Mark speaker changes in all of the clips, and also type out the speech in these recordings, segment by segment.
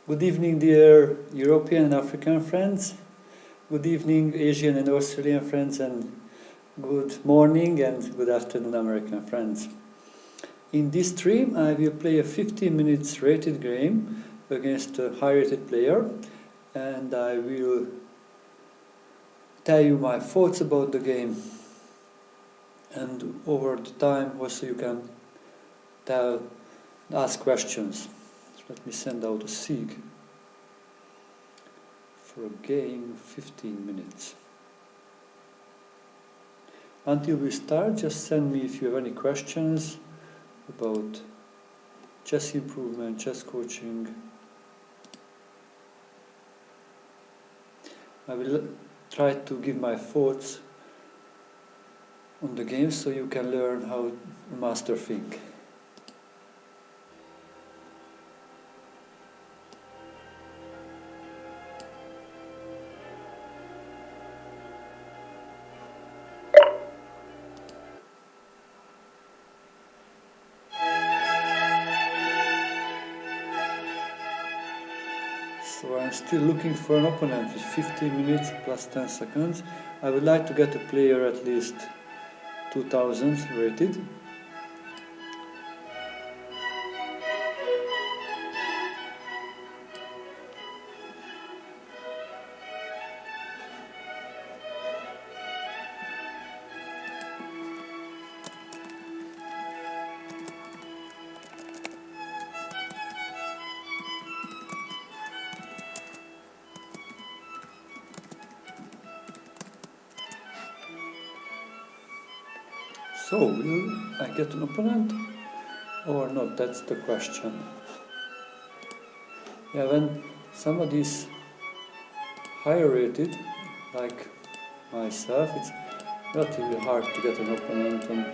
Speaker 1: Good evening, dear European and African friends. Good evening, Asian and Australian friends, and good morning and good afternoon, American friends. In this stream, I will play a 15 minutes rated game against a high rated player, and I will tell you my thoughts about the game. And over the time, also you can ask questions. Let me send out a SIG for a game 15 minutes. Until we start, just send me if you have any questions about chess improvement, chess coaching. I will try to give my thoughts on the game so you can learn how to master think. So I'm still looking for an opponent with 15 minutes plus 10 seconds. I would like to get a player at least 2000 rated. So, will I get an opponent or not? That's the question. Yeah, when somebody is higher rated, like myself, it's relatively hard to get an opponent on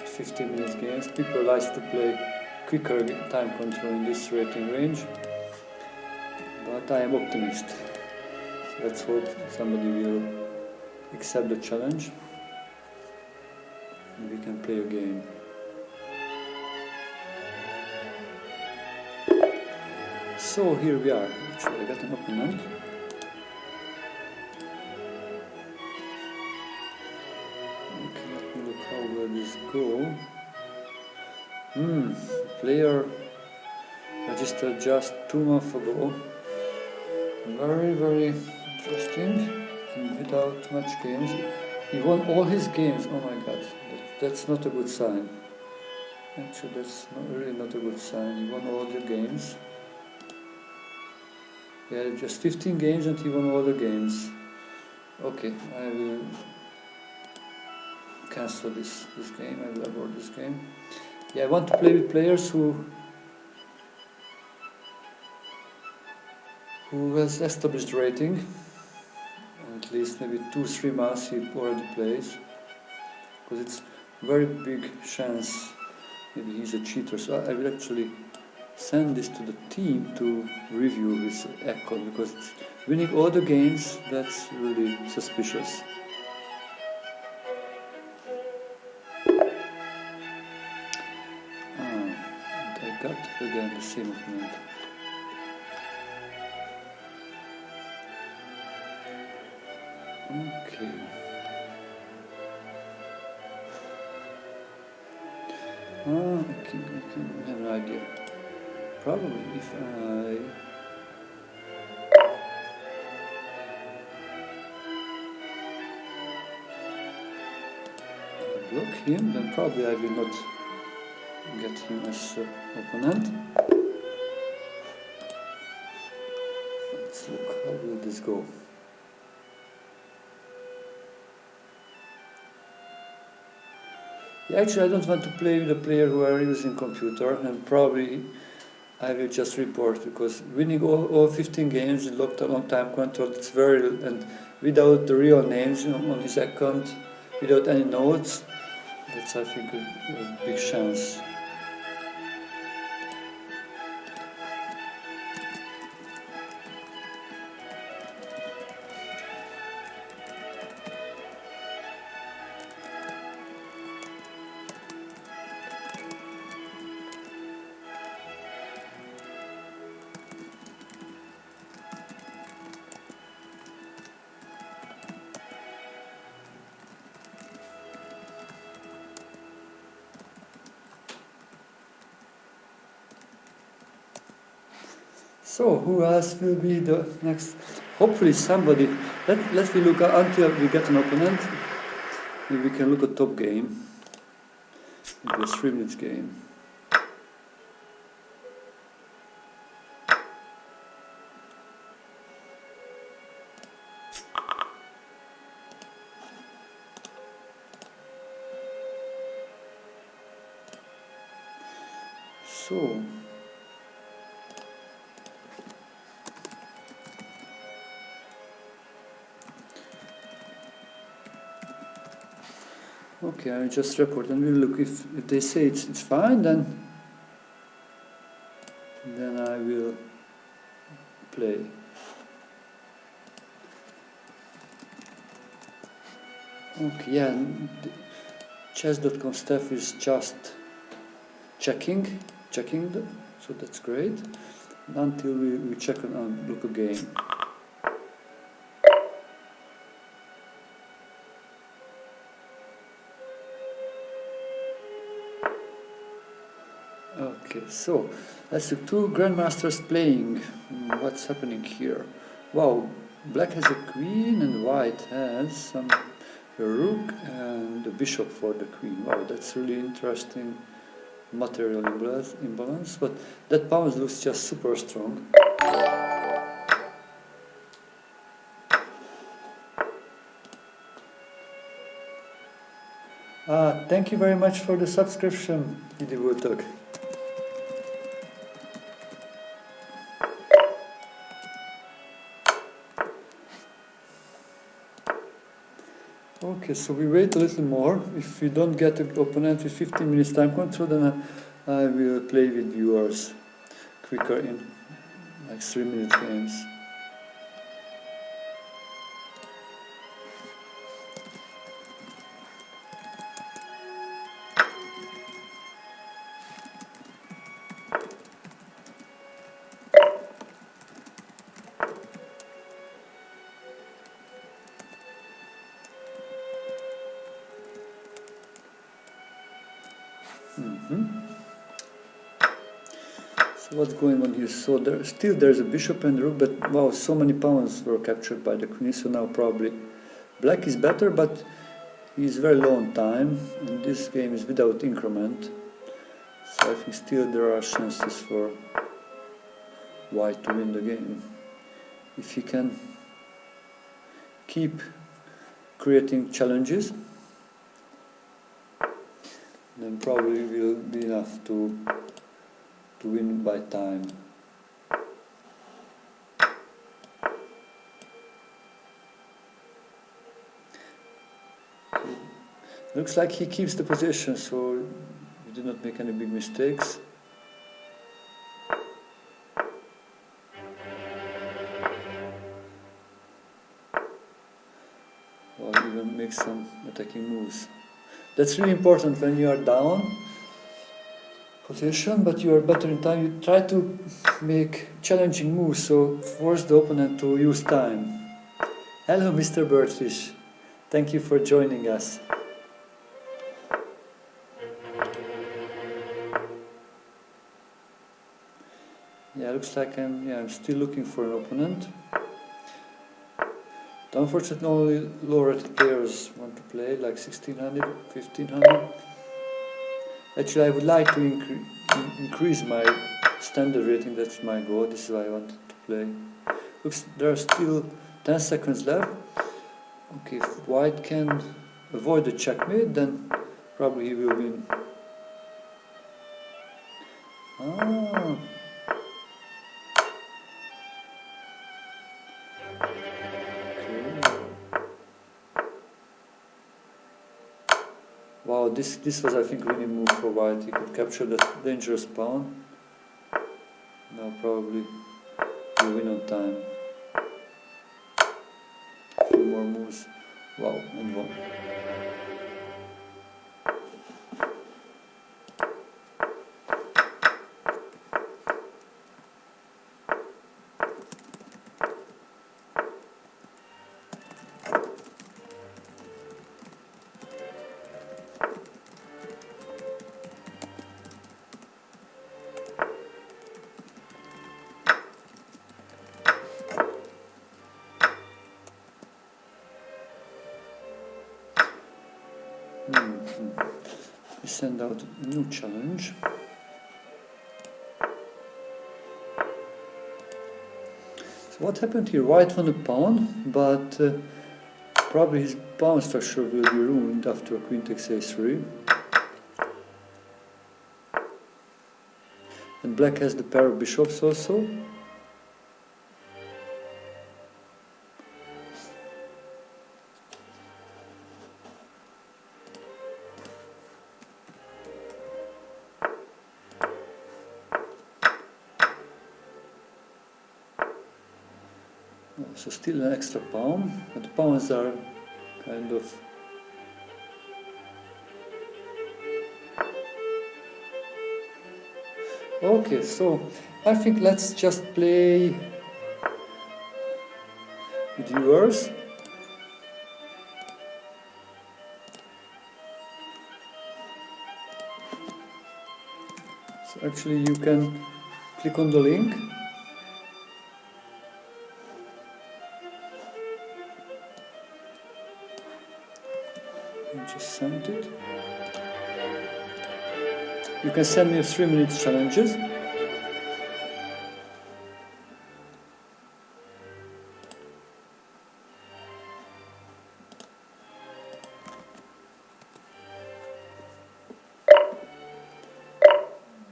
Speaker 1: 15 minutes games. People like to play quicker time control in this rating range, but I am optimist. So let's hope somebody will accept the challenge and we can play a game. So here we are. Actually, I got an opponent. Okay, let me look how will this go. Player registered just 2 months ago. Very, very interesting. And without much games. He won all his games. Oh my god, that's not a good sign. Actually, that's really not a good sign. He won all the games. Yeah, just 15 games and he won all the games. Okay, I will cancel this game. I will abort this game. Yeah, I want to play with players who has established rating. At least maybe 2-3 months he already plays. Because it's very big chance maybe he's a cheater. So I will actually send this to the team to review his account, because it's winning all the games, that's really suspicious. And I got again the same opponent. Okay. I can have an idea. Probably if I block him, then probably I will not get him as opponent. Let's look, how will this go? Yeah, actually, I don't want to play with a player who are using computer, and probably I will just report, because winning all 15 games in long time control, it's very, and without the real names on his account, without any notes, that's, I think, a big chance. So who else will be the next? Hopefully somebody. Let's look until we get an opponent. Maybe we can look at top game. Maybe a 3 minutes game. So. Okay, I just report and we'll look if they say it's fine, then I will play. Okay, yeah, chess.com staff is just checking, so that's great. Until we check and look again. Okay, so let's look. Two grandmasters playing. What's happening here? Wow, black has a queen and white has a rook and a bishop for the queen. Wow, that's really interesting material imbalance, but that pawn looks just super strong. Thank you very much for the subscription, Idivutok. Okay, so we wait a little more. If we don't get an opponent with 15 minutes time control, then I will play with viewers quicker in like 3-minute games. So what's going on here? So there's a bishop and rook, but wow, so many pawns were captured by the queen. So now probably black is better, but he's very low on time, and this game is without increment. So I think still there are chances for white to win the game. If he can keep creating challenges, then probably will be enough to win by time. Okay. Looks like he keeps the position, so he did not make any big mistakes. Or even make some attacking moves. That's really important when you are down position, but you are better in time. You try to make challenging moves, so force the opponent to use time. Hello, Mr. Birdfish. Thank you for joining us. Yeah, looks like I'm still looking for an opponent. Unfortunately, only low-rated players want to play, like 1600, 1500. Actually, I would like to increase my standard rating. That's my goal. This is why I wanted to play. Looks, there are still 10 seconds left. Okay, if white can avoid the checkmate, then probably he will win. Ah. Wow, this was, I think, winning move for white. He could capture that dangerous pawn. Now probably he'll win on time. A few more moves. Wow, and won. button. We send out a new challenge. So what happened here? White won a pawn, but probably his pawn structure will be ruined after queen takes a3. And black has the pair of bishops also. So still an extra pawn, but the pawns are kind of okay. So I think let's just play with yours. So actually you can click on the link. I just sent it. You can send me 3-minute challenges.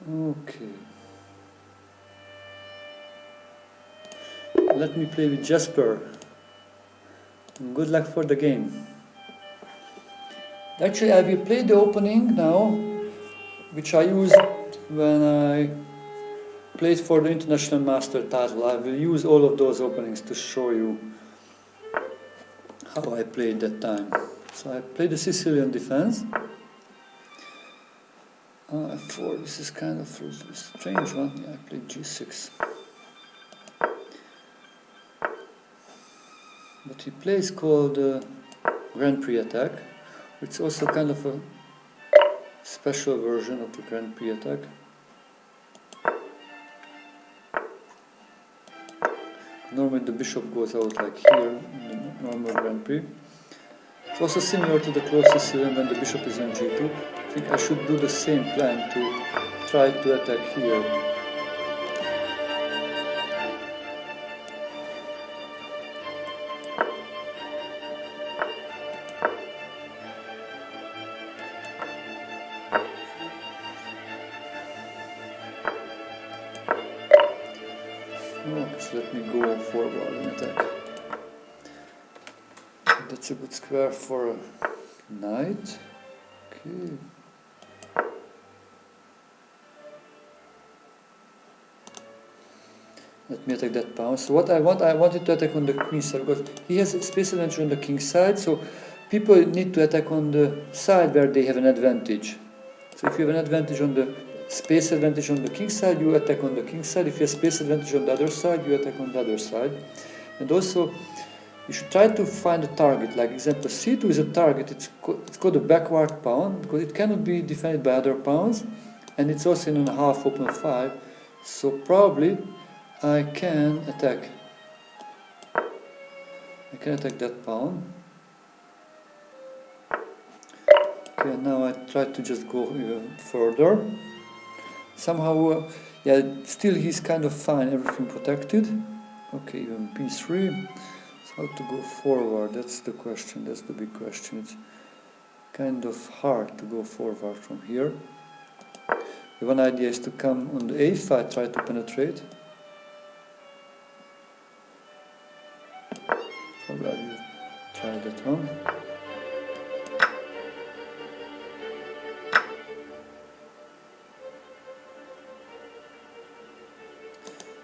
Speaker 1: Okay. Let me play with Jasper. Good luck for the game. Actually, I will play the opening now, which I used when I played for the International Master title. I will use all of those openings to show you how I played that time. So I played the Sicilian defense. F4, this is kind of a strange one. Yeah, I played G6. But he plays called Grand Prix attack. It's also kind of a special version of the Grand Prix attack. Normally the bishop goes out like here in the normal Grand Prix. It's also similar to the close Sicilian when the bishop is on G2. I think I should do the same plan to try to attack here. So let me go forward and attack. That's a good square for a knight. Okay. Let me attack that pawn. So what I wanted to attack on the queen side because he has a space advantage on the king side. So people need to attack on the side where they have an advantage. So if you have an advantage on the space advantage on the king side, you attack on the king side. If you have space advantage on the other side, you attack on the other side. And also, you should try to find a target. Like example, C2 is a target. It's called a backward pawn because it cannot be defended by other pawns, and it's also in a half open 5. So probably I can attack. I can attack that pawn. Okay, now I try to just go even further. Somehow, yeah, still he's kind of fine, everything protected. Okay, even b3. So how to go forward, that's the question, that's the big question. It's kind of hard to go forward from here. The one idea is to come on the a5, try to penetrate. Probably I will try that one.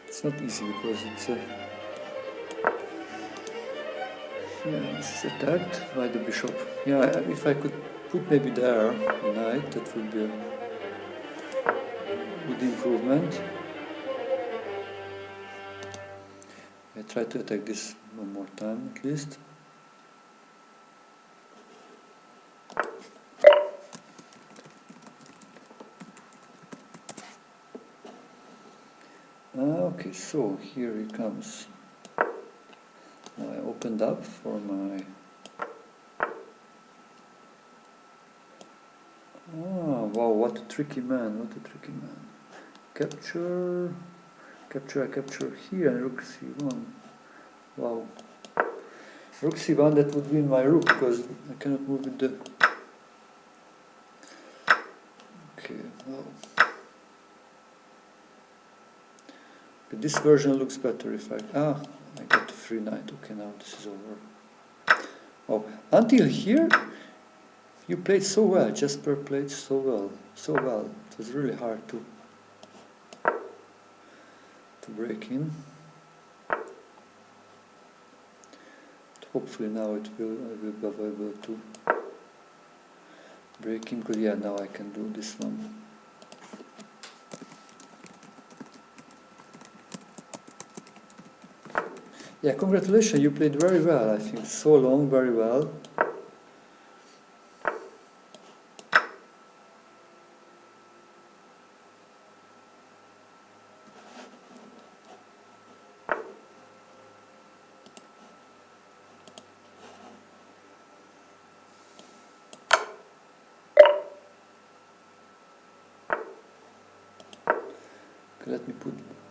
Speaker 1: It's not easy because it's yeah, this is attacked by the bishop. Yeah, if I could put maybe there a knight, that would be a good improvement. I try to attack this one more time at least. Okay, so here he comes. Now I opened up for my Oh, wow, what a tricky man, what a tricky man. Capture, I capture here and rook c1. Wow. Rook c1, that would win my rook, because I cannot move with the... Okay, well... But this version looks better if I... Ah, I got the free knight. Okay, now this is over. Oh, until here, you played so well. Jasper played so well. So well. It was really hard to break in. Hopefully now I will be able to break in, because yeah, now I can do this one. Yeah, congratulations, you played very well, I think, so long, very well. Okay, let me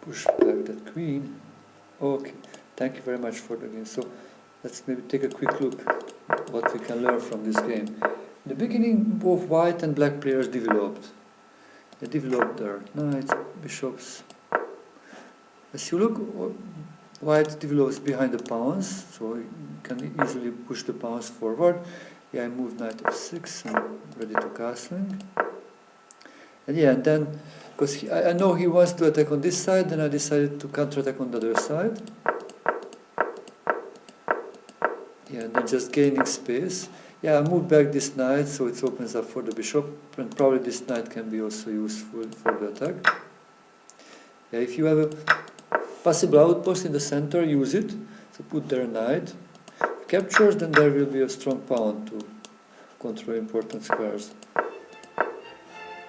Speaker 1: push back that queen. Okay, thank you very much for the game. So let's maybe take a quick look what we can learn from this game. In the beginning, both white and black players developed. They developed their knights, bishops. As you look, white develops behind the pawns, so you can easily push the pawns forward. Yeah, I moved knight f6 and ready to castling. And yeah, and then, because I know he wants to attack on this side, then I decided to counterattack on the other side. Yeah, and then just gaining space. Yeah, I moved back this knight, so it opens up for the bishop, and probably this knight can be also useful for the attack. Yeah, if you have a possible outpost in the center, use it. So put there a knight. If captures, then there will be a strong pawn to control important squares.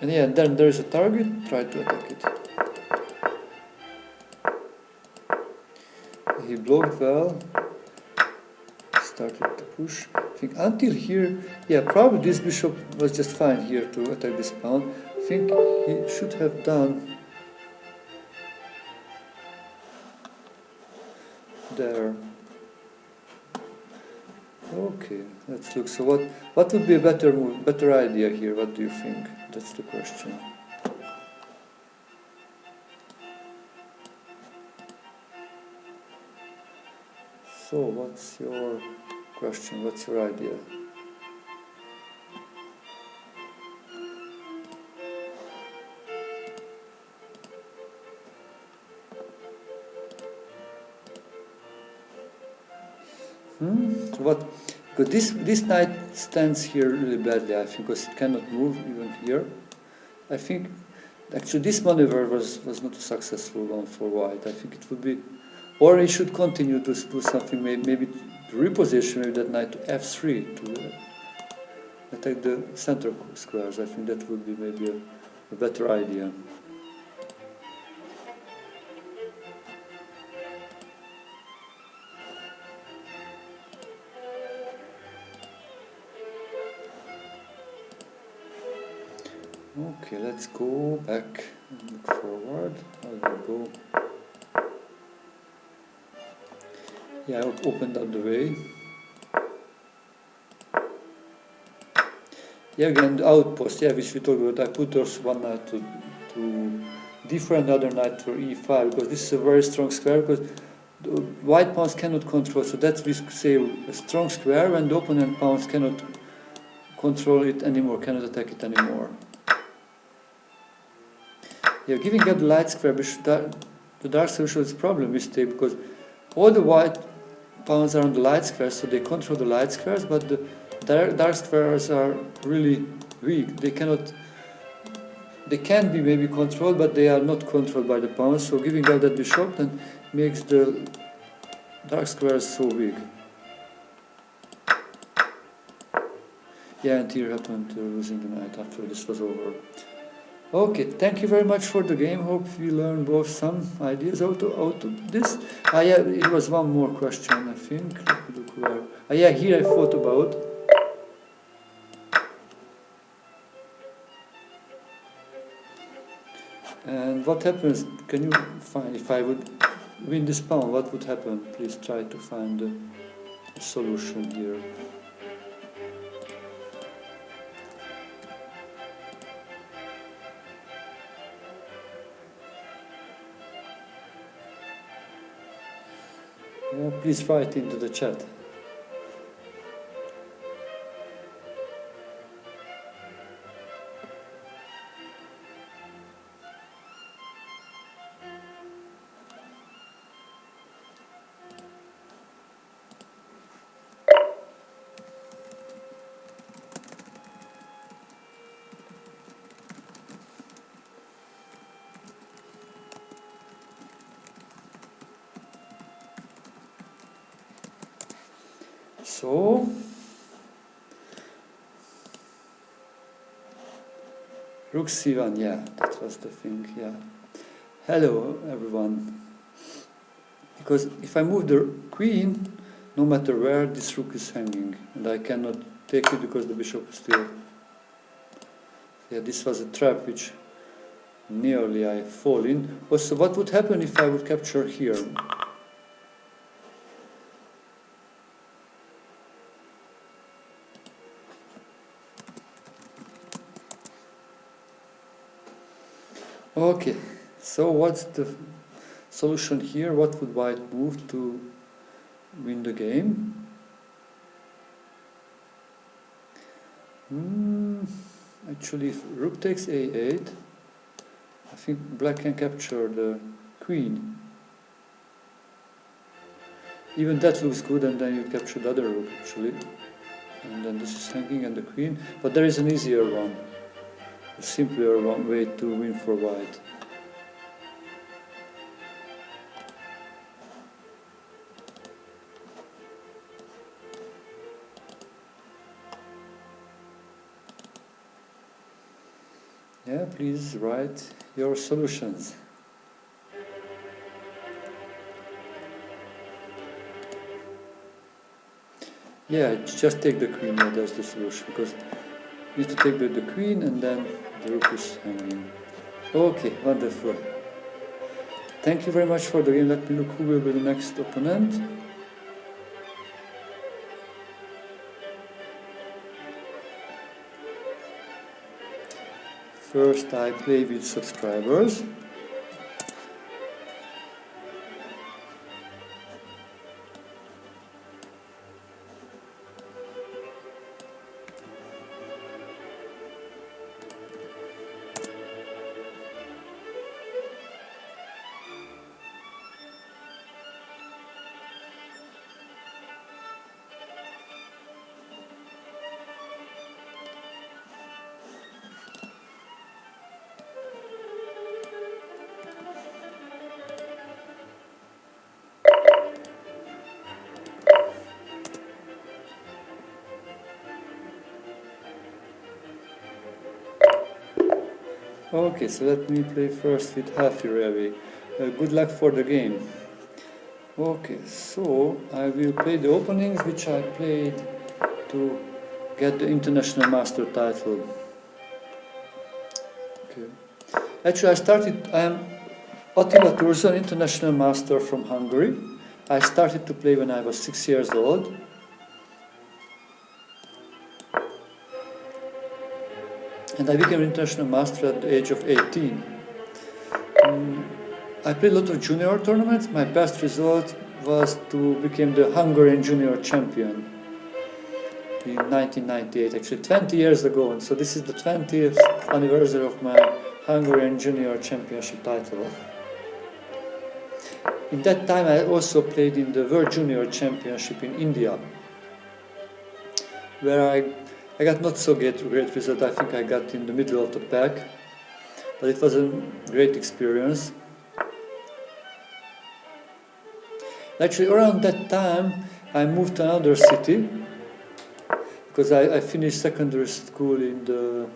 Speaker 1: And yeah, then there is a target, try to attack it. He blocked well, started to push. I think until here, yeah, probably this bishop was just fine here to attack this pawn. I think he should have done there. Okay, let's look. So what would be a better move, better idea here? What do you think? That's the question. So what's your question? What's your idea? So what? Because this knight stands here really badly, I think, because it cannot move even here. I think actually this maneuver was not a successful one for white. I think it would be, or he should continue to do something, maybe to reposition maybe that knight to f3 to attack the center squares. I think that would be maybe a better idea. Okay, let's go back and look forward. I will go. Yeah, I opened up the way. Yeah, again, the outpost, yeah, which we talked about. I put those one knight to d4 and the other knight for e5, because this is a very strong square, because the white pawns cannot control, so that's, we say, a strong square when the opponent pawns cannot control it anymore, cannot attack it anymore. Yeah, giving up the light square, the dark square is a problem mistake, because all the white pawns are on the light squares, so they control the light squares, but the dark squares are really weak. They can be maybe controlled, but they are not controlled by the pawns, so giving up that bishop then makes the dark squares so weak. Yeah, and here happened to losing the knight after this was over. Okay, thank you very much for the game. Hope we learned both some ideas out of this. Yeah, it was one more question, I think. Let me look where. Yeah, here I thought about. what happens, can you find, if I would win this pawn, what would happen? Please try to find a solution here. Yeah, please write into the chat. So, Rook C1, yeah, that was the thing, yeah. Hello, everyone. Because if I move the queen, no matter where, this rook is hanging, and I cannot take it because the bishop is still... Yeah, this was a trap which nearly I fall in. Also, what would happen if I would capture here? Okay, so what's the solution here? What would white move to win the game? Actually, if rook takes a8, I think black can capture the queen. Even that looks good, and then you capture the other rook, actually. And then this is hanging and the queen. But there is an easier one, a simpler one way to win for white. Yeah, please write your solutions. Yeah, just take the queen, yeah, that's the solution, because you need to take the queen and then the rook is hanging. Okay, wonderful. Thank you very much for the game. Let me look who will be the next opponent. First I play with subscribers. Okay, so let me play first with Hafirevi. Good luck for the game. Okay, so I will play the openings which I played to get the international master title. Okay. Actually, I am Attila Turzo, an international master from Hungary. I started to play when I was 6 years old. And I became international master at the age of 18. I played a lot of junior tournaments. My best result was to become the Hungarian junior champion in 1998, actually 20 years ago. And so this is the 20th anniversary of my Hungarian junior championship title. In that time I also played in the World Junior Championship in India, where I got not so great result. I think I got in the middle of the pack, but it was a great experience. Actually, around that time, I moved to another city, because I finished secondary school in the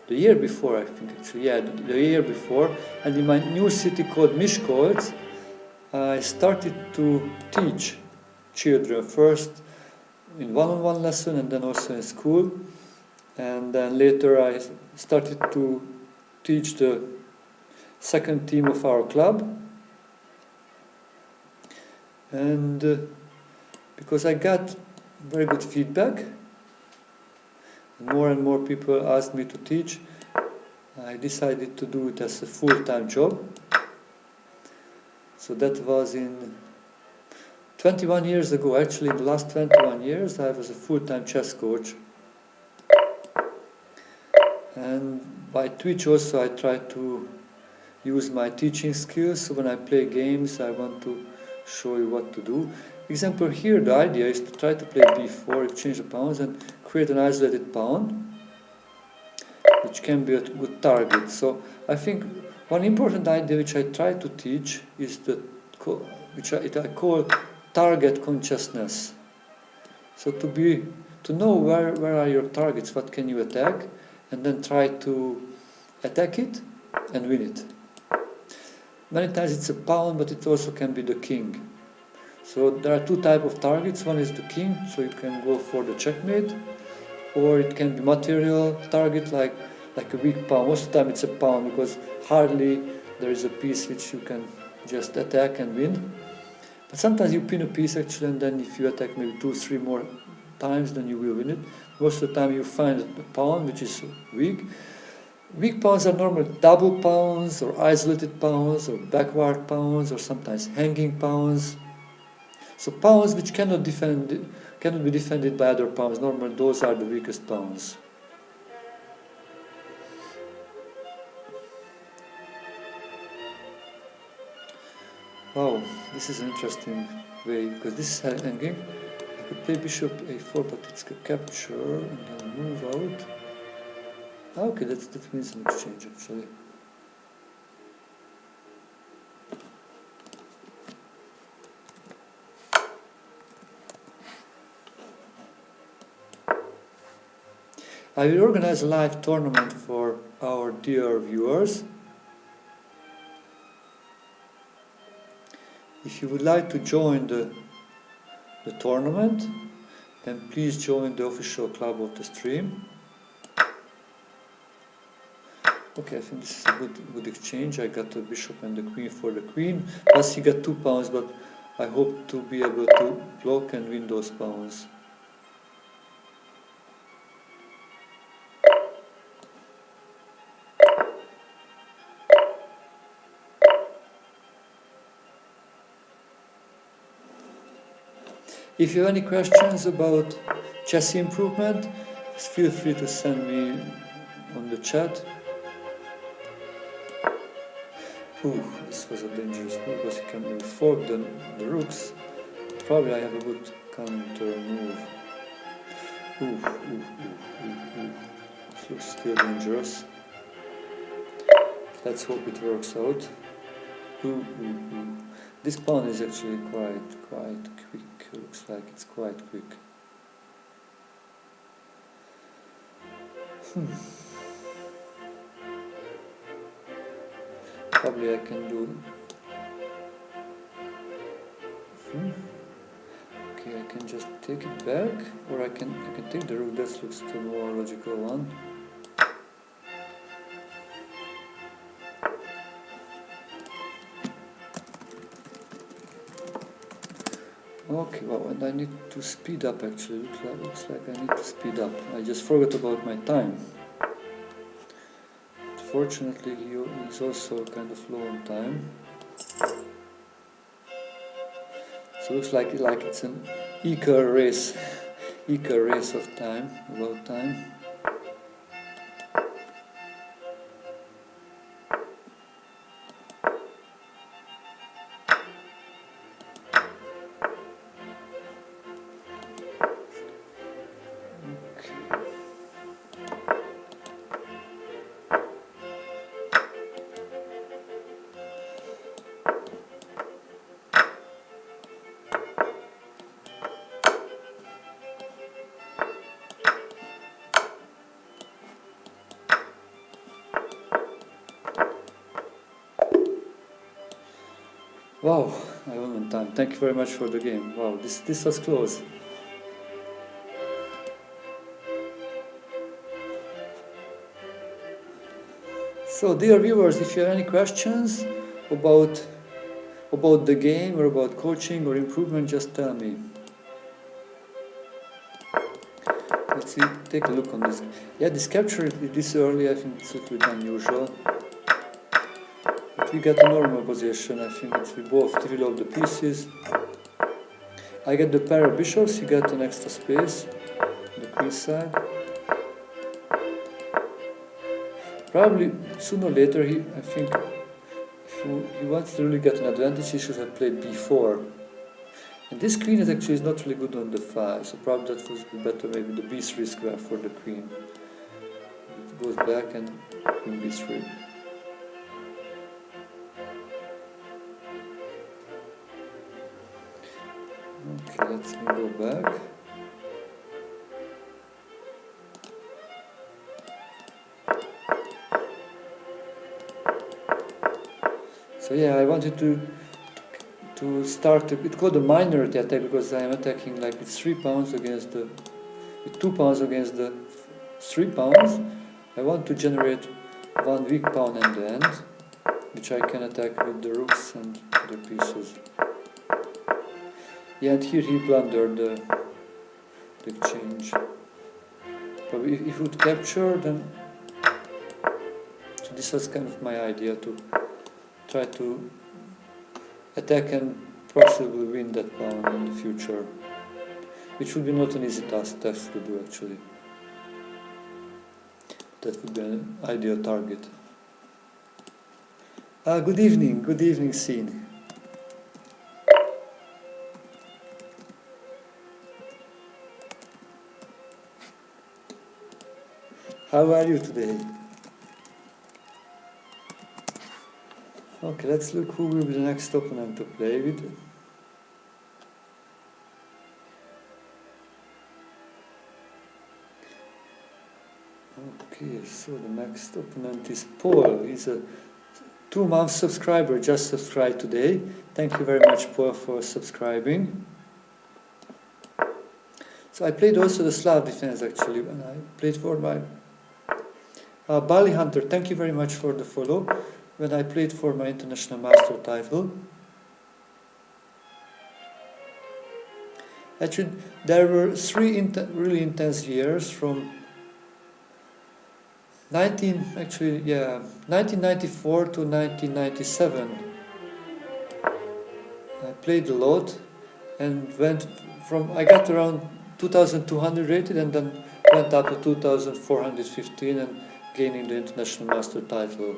Speaker 1: year before, I think, actually, yeah, the year before, and in my new city called Miskolc, I started to teach children, first in one-on-one lesson and then also in school, and then later I started to teach the second team of our club. And because I got very good feedback, more and more people asked me to teach, I decided to do it as a full-time job. So that was in 21 years ago. Actually, in the last 21 years, I was a full-time chess coach. And by Twitch also, I try to use my teaching skills. So when I play games, I want to show you what to do. Example here, the idea is to try to play b4, exchange the pawns, and create an isolated pawn, which can be a good target. So I think one important idea which I try to teach is which I call target consciousness. So to know where are your targets, what can you attack, and then try to attack it and win it. Many times it's a pawn, but it also can be the king. So there are two types of targets. One is the king, so you can go for the checkmate, or it can be material target like a weak pawn. Most of the time it's a pawn because hardly there is a piece which you can just attack and win. But sometimes you pin a piece actually, and then if you attack maybe 2-3 more times, then you will win it. Most of the time you find a pawn which is weak. Weak pawns are normally double pawns, or isolated pawns, or backward pawns, or sometimes hanging pawns. So pawns which cannot be defended by other pawns. Normally those are the weakest pawns. Wow, this is an interesting way, because this is hanging. I could play bishop a4, but it's a capture, and then move out. Okay, that means an exchange actually. I will organize a live tournament for our dear viewers. If you would like to join the tournament, then please join the official club of the stream. Okay, I think this is a good exchange. I got the bishop and the queen for the queen. Plus he got 2 pawns, but I hope to be able to block and win those pawns. If you have any questions about chess improvement, feel free to send me on the chat. Ooh, this was a dangerous move because he can move fork the rooks. Probably I have a good counter move. This looks still dangerous. Let's hope it works out. This pawn is actually quite quick. Looks like it's quite quick. Probably I can do. Okay, I can just take it back, or I can take the rook. That looks the more logical one. Okay, well, and I need to speed up actually. Looks like I need to speed up. I just forgot about my time. Fortunately, he's also kind of low on time. So it looks like it's an equal race of time, about time. Wow, I won on time. Thank you very much for the game. Wow, this was close. So, dear viewers, if you have any questions about the game or about coaching or improvement, just tell me. Let's see, take a look on this. Yeah, this capture this early, I think it's a little bit unusual. But we get a normal position, I think we both develop the pieces. I get the pair of bishops, you get an extra space on the queen side. Probably sooner or later, I think, if he wants to really get an advantage, he should have played b4. And this queen is not really good on the 5, so probably that would be better, maybe the b3 square for the queen. It goes back and queen b3. Okay, let's go back. So yeah, I wanted to start it's called a minority attack because I am attacking like with 3 pawns against the with 2 pawns against the 3 pawns. I want to generate 1 weak pawn at the end, which I can attack with the rooks and the pieces. Yeah, and here he blundered the exchange. But if he would capture, then so this was kind of my idea, to try to attack and possibly win that pawn in the future, which would be not an easy task to do actually. That would be an ideal target. Good evening, Scene. How are you today? Okay, let's look who will be the next opponent to play with. Okay, so the next opponent is Paul. He's a 2-month subscriber, just subscribed today. Thank you very much, Paul, for subscribing. So I played also the Slav defense actually, when I played for my Bali Hunter. Thank you very much for the follow. When I played for my international master title. Actually, there were 3 really intense years from 1994 to 1997. I played a lot and I got around 2200 rated and then went up to 2415 and gaining the international master title.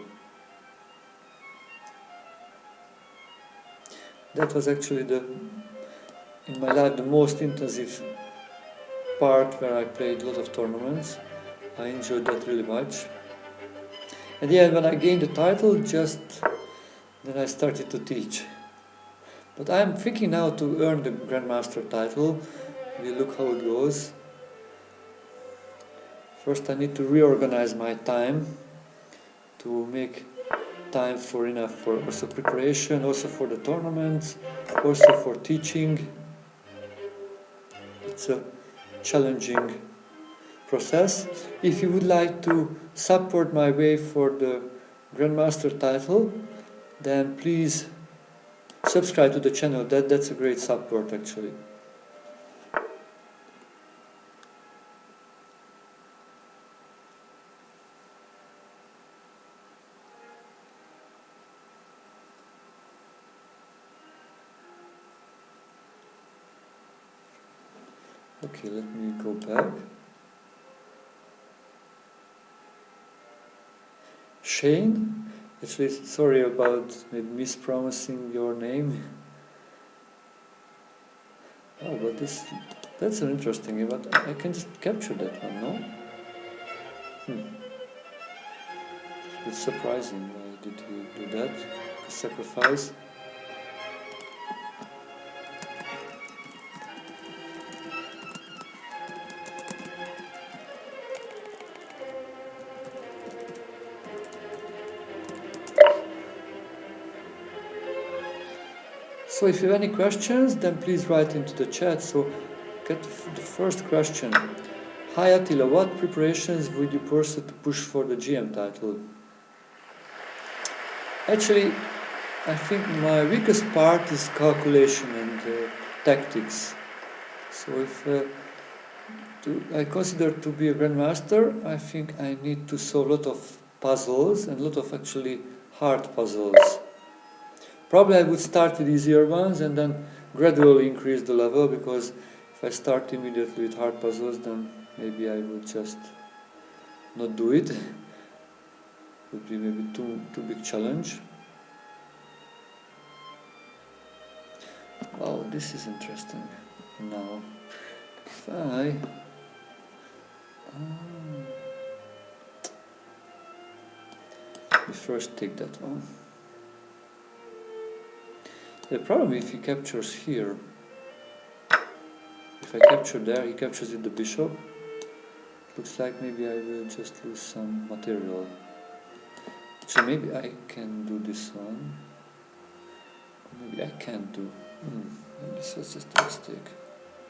Speaker 1: That was actually in my life the most intensive part where I played a lot of tournaments. I enjoyed that really much. And yeah, when I gained the title, then I started to teach. But I'm thinking now to earn the Grandmaster title. We'll look how it goes. First I need to reorganize my time to make time for also preparation, also for the tournaments, also for teaching. It's a challenging process. If you would like to support my way for the Grandmaster title, then please subscribe to the channel. That's a great support actually. Okay, let me go back. Shane, actually sorry about maybe mispronouncing your name. Oh, but that's an interesting event. I can just capture that one, no? It's surprising. Why did you do that? Sacrifice. So if you have any questions, then please write into the chat. So get the first question. Hi Attila, what preparations would you pursue to push for the GM title? Actually, I think my weakest part is calculation and tactics. So if I consider to be a grandmaster, I think I need to solve a lot of puzzles and a lot of actually hard puzzles. Probably I would start with easier ones and then gradually increase the level, because if I start immediately with hard puzzles, then maybe I would just not do it. Would be maybe too big challenge. Wow, this is interesting. Now, if I we first take that one. The problem if he captures here, if I capture there, he captures with the bishop. Looks like maybe I will just lose some material. So maybe I can do this one. Maybe I can't do. This was just a mistake.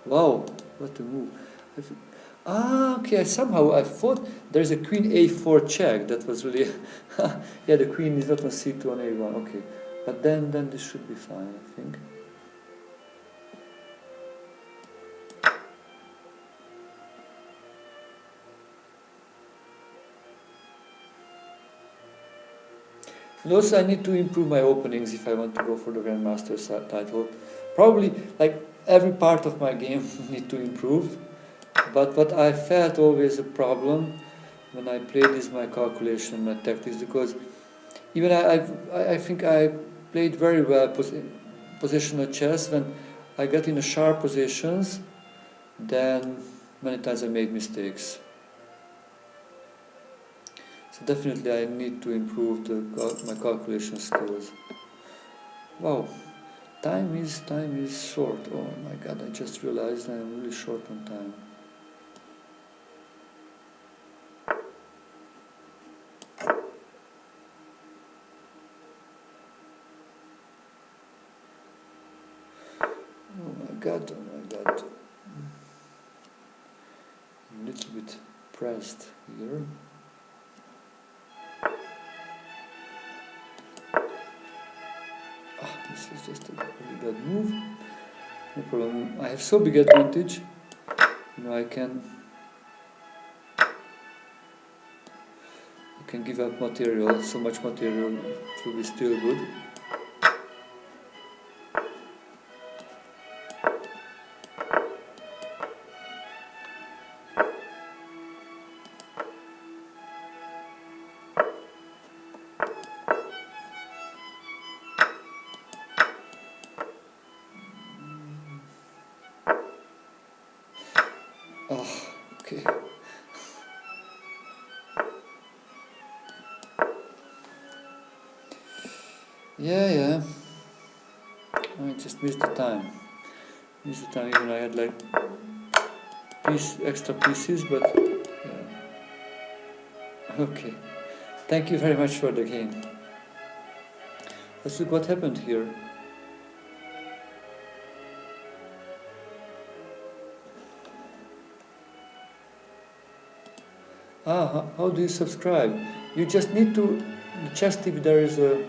Speaker 1: Wow, what a move. Okay, somehow I thought there's a queen a4 check. That was really... yeah, the queen is not on c2 on a1, okay. But then this should be fine, I think. And also I need to improve my openings if I want to go for the Grandmaster's title. Probably, like, every part of my game need to improve. But what I felt always a problem when I played is my calculation, my tactics, because even I think I played very well positional chess. When I got in the sharp positions, then many times I made mistakes. So definitely I need to improve my calculation skills. Wow, time is short. Oh my god, I just realized I'm really short on time. Oh my god. I'm a little bit pressed here. This is just a really bad move. No problem. I have so big advantage. You know, I can give up material, so much material, it will be still good. Okay. Yeah. I just missed the time. Even I had like extra pieces, but yeah. Okay. Thank you very much for the game. Let's look what happened here. How do you subscribe? You just need to, the chess tip, there is a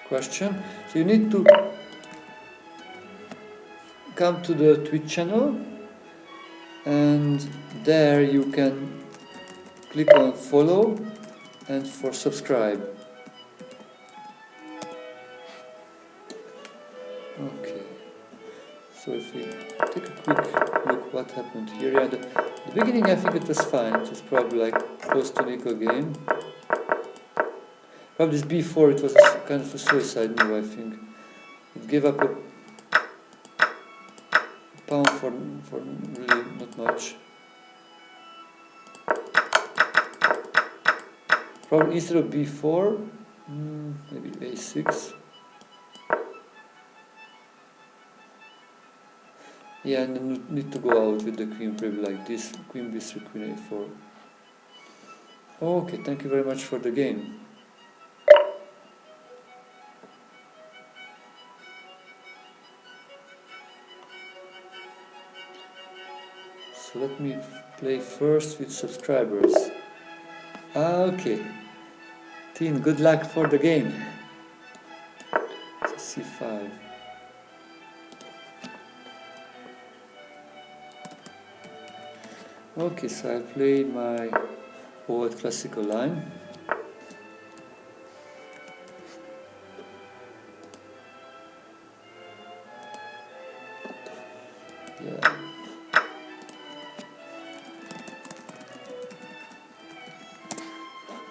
Speaker 1: question. So you need to come to the Twitch channel, and there you can click on follow and for subscribe. Okay. So if we take a quick look what happened here. Yeah, the beginning I think it was fine. It was probably like close to an equal game. Probably this b4 it was kind of a suicide move, I think. It gave up a pawn for really not much. Probably instead of b4, maybe a6. Yeah, and then you need to go out with the queen, probably like this, queen b3, queen a4. Okay, thank you very much for the game. So let me play first with subscribers. Okay. Teen, good luck for the game. c5. Okay, so I played my old classical line. Yeah.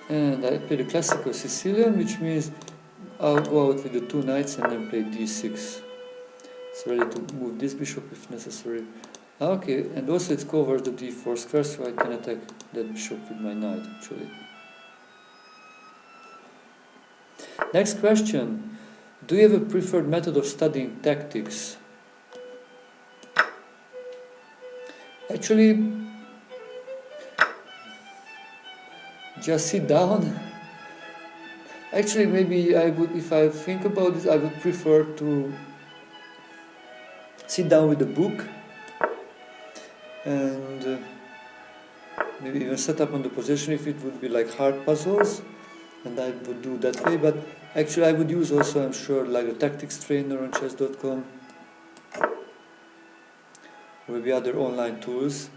Speaker 1: And I play the classical Sicilian, which means I'll go out with the 2 knights and then play d6. It's ready to move this bishop if necessary. Okay, and also it covers the d4 square, so I can attack that bishop with my knight, actually. Next question. Do you have a preferred method of studying tactics? Actually, just sit down. Actually, maybe I would, if I think about this, I would prefer to sit down with a book and maybe even set up on the position if it would be like hard puzzles, and I would do that way. But actually I would use also, I'm sure, like a tactics trainer on chess.com, or maybe other online tools.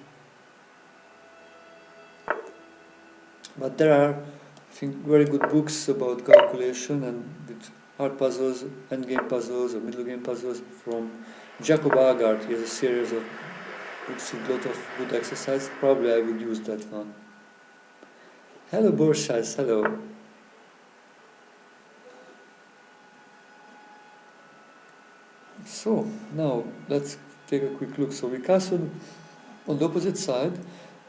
Speaker 1: But there are, I think, very good books about calculation and with hard puzzles, endgame puzzles or middle game puzzles from Jacob Agard. He has a series of books with a lot of good exercise. Probably I would use that one. Hello Borshas, hello. So, now let's take a quick look. So we castled on the opposite side.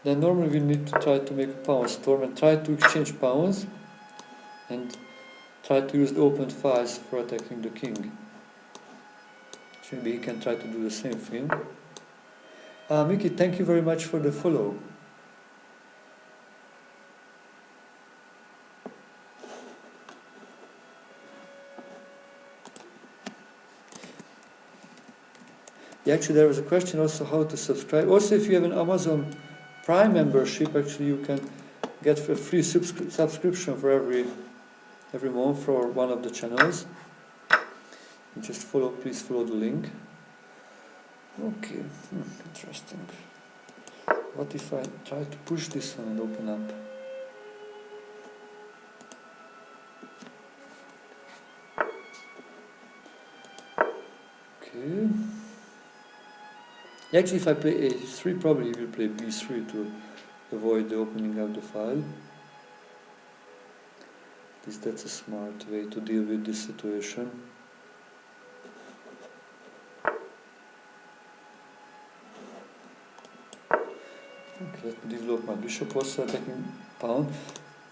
Speaker 1: Then normally we need to try to make a pawn storm and try to exchange pawns and try to use the open files for attacking the king. So maybe he can try to do the same thing. Miki, thank you very much for the follow. Yeah, actually there was a question also how to subscribe. Also, if you have an Amazon Prime membership, actually you can get a free subscription for every month for one of the channels. You just please follow the link. Okay, interesting. What if I try to push this one and open up? Okay. Actually, if I play a3, probably you will play b3 to avoid the opening of the file. At least that's a smart way to deal with this situation. Okay, let me develop my bishop, also attacking pawn.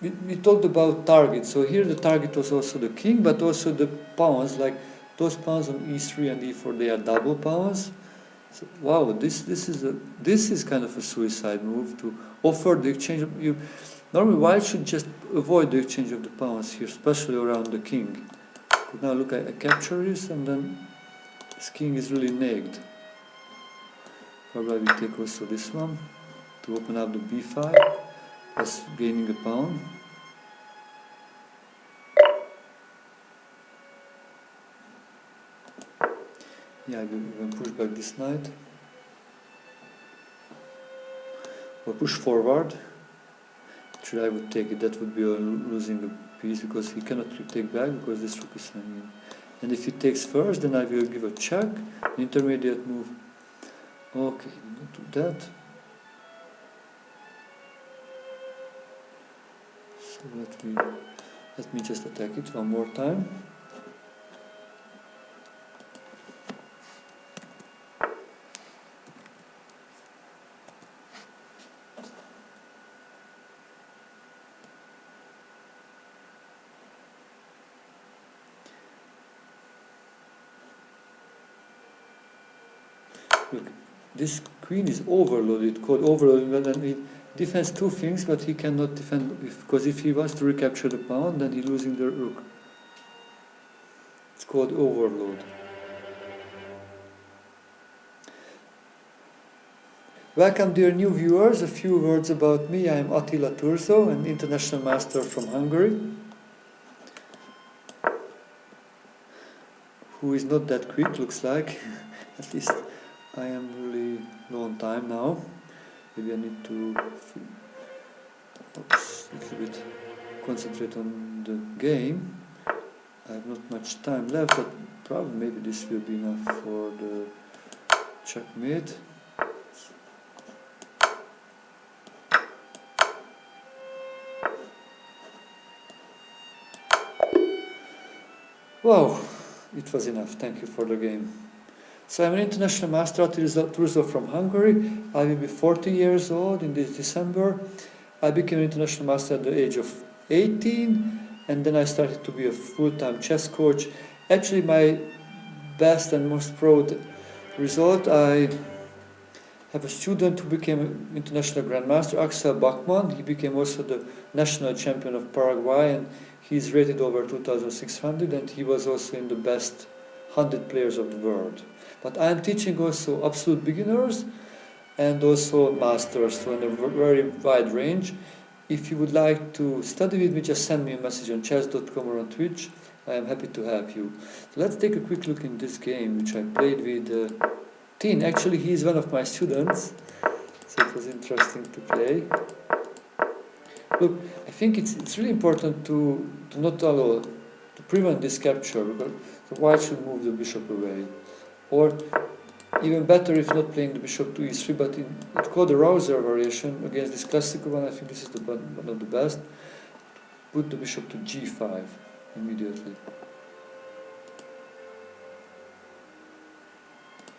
Speaker 1: We talked about targets, so here the target was also the king, but also the pawns, like those pawns on e3 and e4, they are double pawns. So, wow, this is kind of a suicide move to offer the exchange of you. Normally, white should just avoid the exchange of the pawns here, especially around the king. But now look, I capture this, and then this king is really nagged. Probably we take also this one to open up the b5, thus gaining a pawn. Yeah, I will push back this knight. Or push forward. Actually, I would take it. That would be losing a piece because he cannot take back because this rook is hanging. And if he takes first, then I will give a check, an intermediate move. Okay, we don't do that. So let me just attack it one more time. Look, this queen is overloaded, called overloading, and then he defends two things, but he cannot defend, because if he wants to recapture the pawn, then he's losing the rook. It's called overload. Welcome dear new viewers, a few words about me. I am Attila Turzo, an international master from Hungary, who who is not that quick, looks like. At least I am really low on time now. Maybe I need to a little bit concentrate on the game. I have not much time left, but probably maybe this will be enough for the checkmate. Wow, it was enough. Thank you for the game. So I'm an international master, Attila Turzo from Hungary. I will be 40 years old in this December. I became an international master at the age of 18, and then I started to be a full-time chess coach. Actually, my best and most proud result, I have a student who became international grandmaster, Axel Bachmann. He became also the national champion of Paraguay, and he's rated over 2,600, and he was also in the best 100 players of the world. But I'm teaching also absolute beginners and also masters, so in a very wide range. If you would like to study with me, just send me a message on chess.com or on Twitch. I am happy to help you. So let's take a quick look in this game, which I played with Tin. Actually, he is one of my students, so it was interesting to play. Look, I think it's really important to not allow, to prevent this capture, because the white should move the bishop away. Or even better if not playing the bishop to e3, but it's called the Rouser variation against this classical one. I think this is one of the best. Put the bishop to g5 immediately.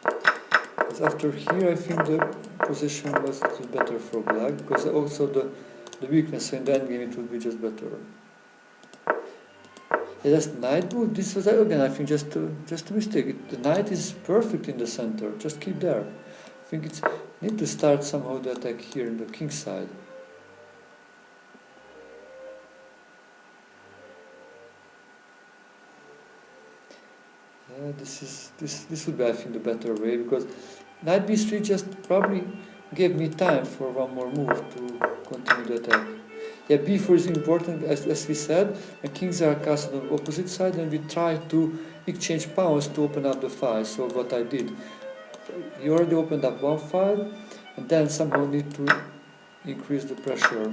Speaker 1: Because after here, I think the position was a little better for black, because also the weakness, so in the endgame it would be just better. Yeah, that's knight move. This was again, I think, just a mistake. The knight is perfect in the center. Just keep there. I think it's need to start somehow the attack here in the king side. Yeah, this would be, I think, the better way, because knight b3 just probably gave me time for one more move to continue the attack. Yeah, b4 is important, as we said, when kings are cast on the opposite side, and we try to exchange pawns to open up the file. So what I did, you already opened up one file, and then somehow need to increase the pressure.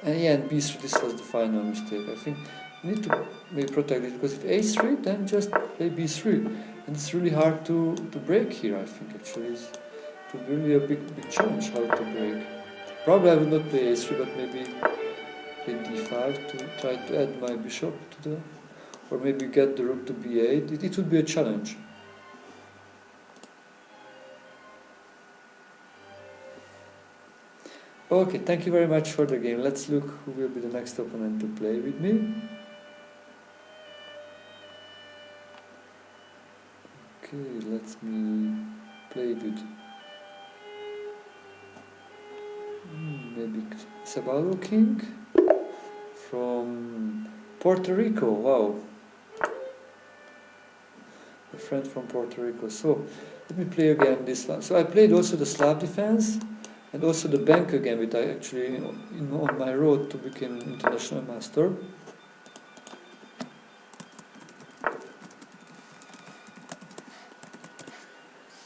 Speaker 1: And yeah, and b3, this was the final mistake. I think you need to maybe protect it, because if a3, then just play b3. And it's really hard to break here, I think, actually. It would be really a big challenge how to break. Probably I would not play a3, but maybe play d5 to try to add my bishop to the... or maybe get the rook to b8. It would be a challenge. Okay, thank you very much for the game. Let's look who will be the next opponent to play with me. Okay, let me play with maybe Sabalo King from Puerto Rico. Wow, a friend from Puerto Rico. So let me play again this one. So I played also the Slav defense and also the bank again, which I actually on my road to become an international master.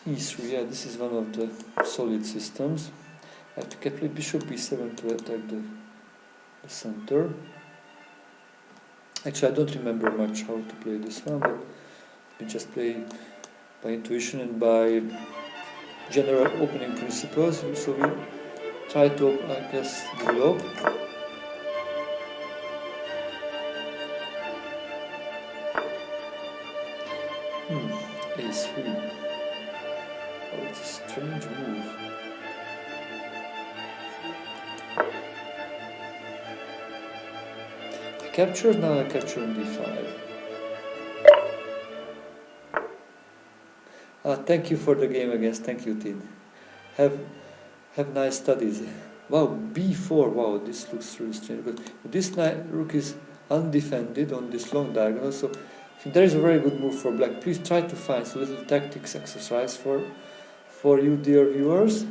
Speaker 1: e3, yeah, this is one of the solid systems. I have to get with bishop b7 to attack the center. Actually, I don't remember much how to play this one, but we just play by intuition and by general opening principles. So we try to, I guess, develop. a3. Oh, it's a strange move. I captured, now I capture on d5. Thank you for the game again. Thank you, Tin. Have nice studies. Wow, b4. Wow, this looks really strange. Because this rook is undefended on this long diagonal, so there is a very good move for black. Please try to find a little tactics exercise for you, dear viewers.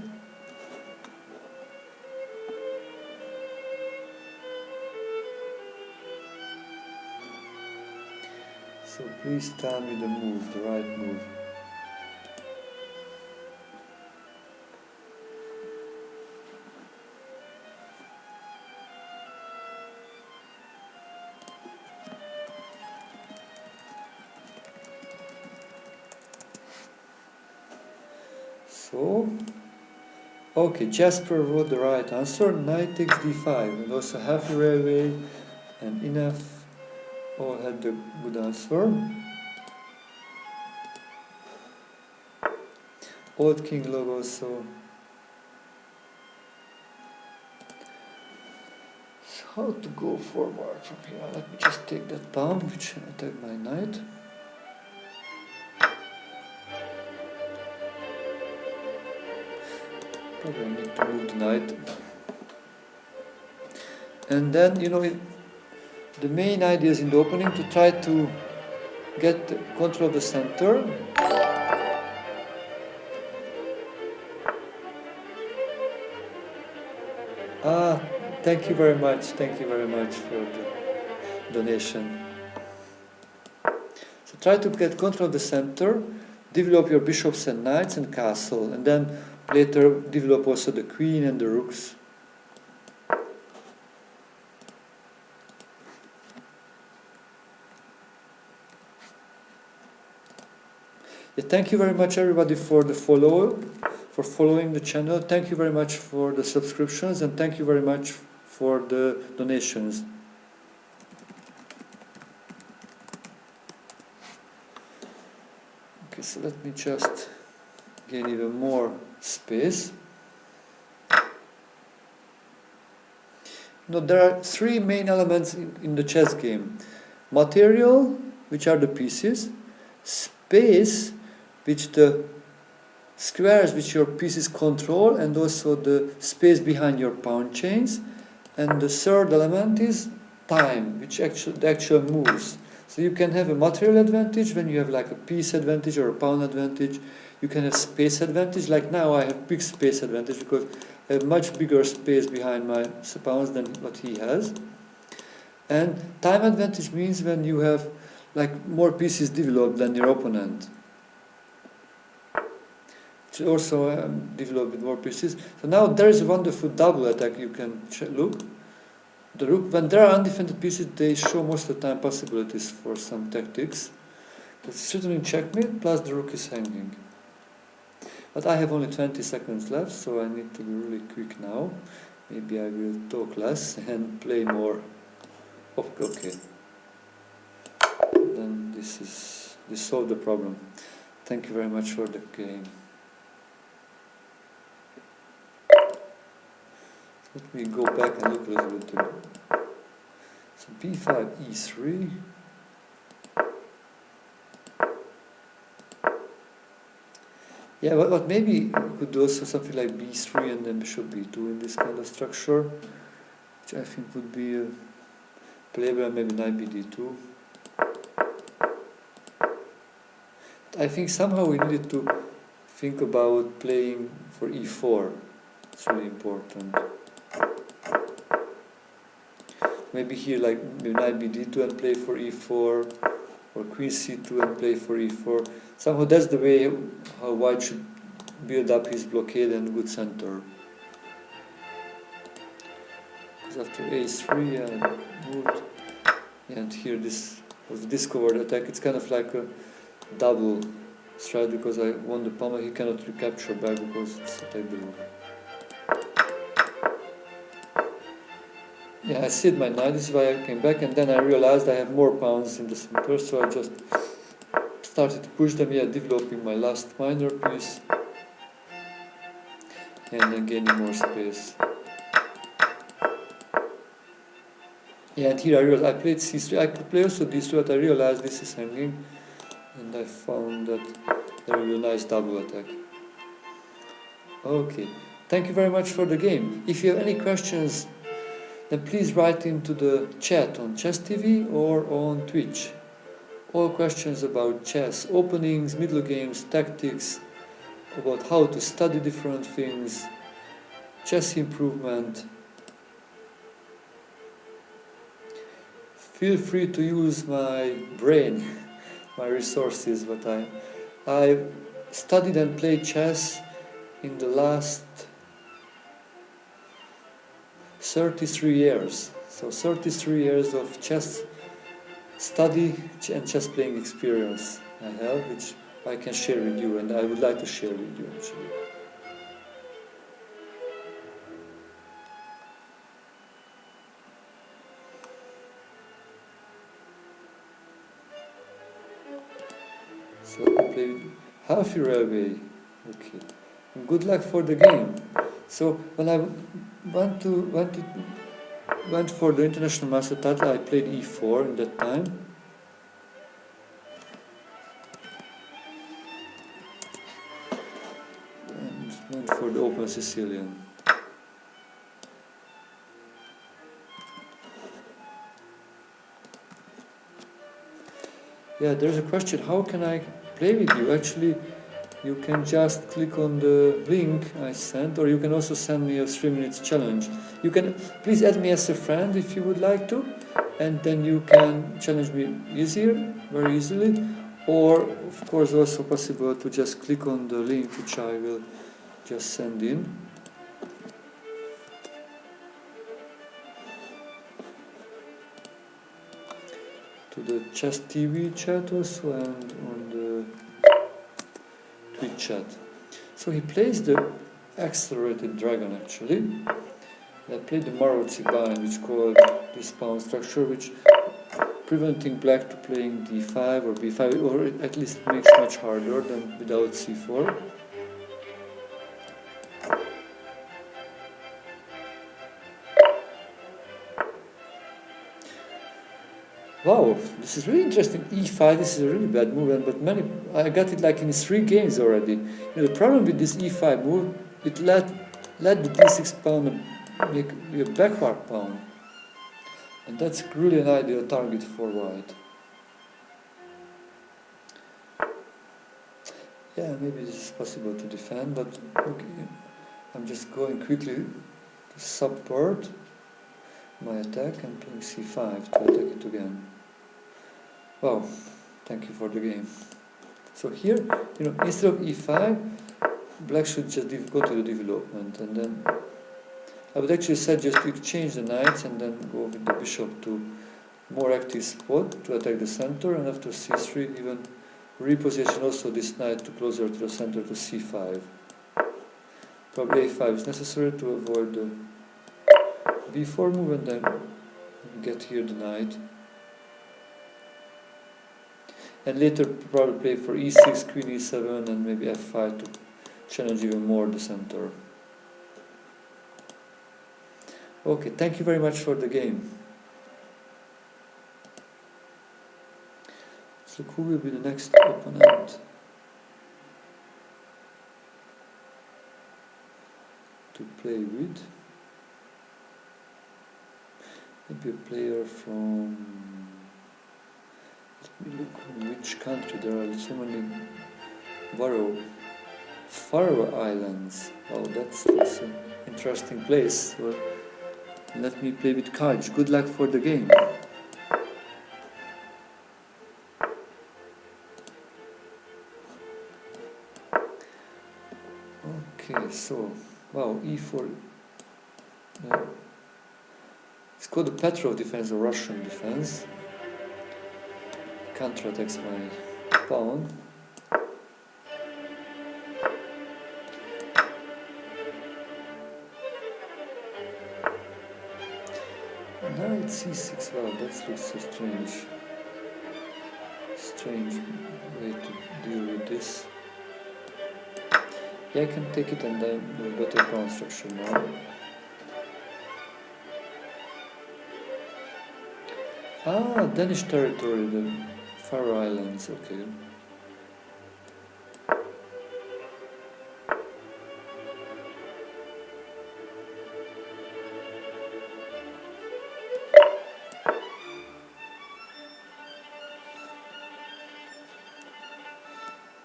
Speaker 1: Please tell me the move, the right move. So, okay, Jasper wrote the right answer, knight takes d5, and also half a railway and enough all had the good answer. Old king log also. So how to go forward from here? Let me just take that pawn, which attacked my knight. Probably need to move the knight. And then, the main idea is in the opening to try to get control of the center. Ah, thank you very much. Thank you very much for the donation. So try to get control of the center, develop your bishops and knights and castle, and then later develop also the queen and the rooks. Yeah, thank you very much everybody for the for following the channel. Thank you very much for the subscriptions, and thank you very much for the donations. Okay, so let me just gain even more space. Now, there are three main elements in the chess game. Material, which are the pieces. Space, which the squares which your pieces control, and also the space behind your pawn chains. And the third element is time, which the actual moves. So you can have a material advantage when you have like a piece advantage or a pawn advantage. You can have space advantage, like now I have big space advantage because I have much bigger space behind my pawns than what he has. And time advantage means when you have like more pieces developed than your opponent. Which also developed with more pieces. So now there is a wonderful double attack you can look. The rook, when there are undefended pieces, they show most of the time possibilities for some tactics. But certainly checkmate, plus the rook is hanging. But I have only 20 seconds left, so I need to be really quick now. Maybe I will talk less and play more. Okay. Then this solved the problem. Thank you very much for the game. Let me go back and look a little bit. So b5, e3. Yeah, but maybe you could do also something like b3 and then bishop b2 in this kind of structure, which I think would be playable, maybe knight bd2. I think somehow we needed to think about playing for e4. It's really important. Maybe here like maybe knight bd2 and play for e4, or queen c2 and play for e4. Somehow that's the way how white should build up his blockade and good center. Because after a3 and good, and here this was the discovered attack. It's kind of like a double strike because I won the pawn, he cannot recapture back because it's attack below. Yeah, I seed my knight, this is why I came back, and then I realized I have more pawns in the center, so I just started to push them, developing my last minor piece, and then gaining more space. Yeah, and here I realized I played c3, I could play also d3, but I realized this is hanging, and I found that there will be a nice double attack. Okay, thank you very much for the game. If you have any questions, then please write into the chat on Chess TV or on Twitch. All questions about chess, openings, middle games, tactics, about how to study different things, chess improvement. Feel free to use my brain my resources, but I studied and played chess in the last 33 years. So 33 years of chess study and chess playing experience I have, which I can share with you, and I would like to share with you actually. So I played half your railway. Okay. And good luck for the game. So when I went for the international master title, I played e4 in that time. And went for the open Sicilian. Yeah, there's a question, how can I play with you? Actually, you can just click on the link I sent, or you can also send me a 3 minutes challenge. You can please add me as a friend if you would like to, and then you can challenge me very easily, or of course also possible to just click on the link which I will just send in. To the Chess TV chat also, and on the Twitch chat. So he plays the accelerated dragon actually. I played the Maroczy bind, which called this pawn structure, which preventing black to playing d5 or b5, or at least makes much harder than without c4. Wow, this is really interesting. e5, this is a really bad move, but I got it like in 3 games already. You know, the problem with this e5 move, it let the d6 pawn make a backward pawn. And that's really an ideal target for white. Yeah, maybe this is possible to defend, but okay, I'm just going quickly to support my attack and playing c5 to attack it again. Wow, thank you for the game. So here, you know, instead of e5, black should just go to the development, and then I would actually suggest to exchange the knights and then go with the bishop to more active spot to attack the center, and after c3 even reposition also this knight to closer to the center to c5. Probably a5 is necessary to avoid the b4 move, and then get here the knight. And later probably play for e6, queen e7, and maybe f5 to challenge even more the center. Okay, thank you very much for the game. So who will be the next opponent to play with? Maybe a player from, let me look in which country. There are so many Faroe Islands. Oh, that's an interesting place. Well, let me play with cards. Good luck for the game. Okay, so, wow, e4. It's called the Petrov defense or Russian defense. Counterattacks my pawn. Knight c6, wow, that looks so strange. Strange way to deal with this. Yeah, I can take it and then do a better pawn structure now. Ah, Danish territory, the Faroe Islands, okay.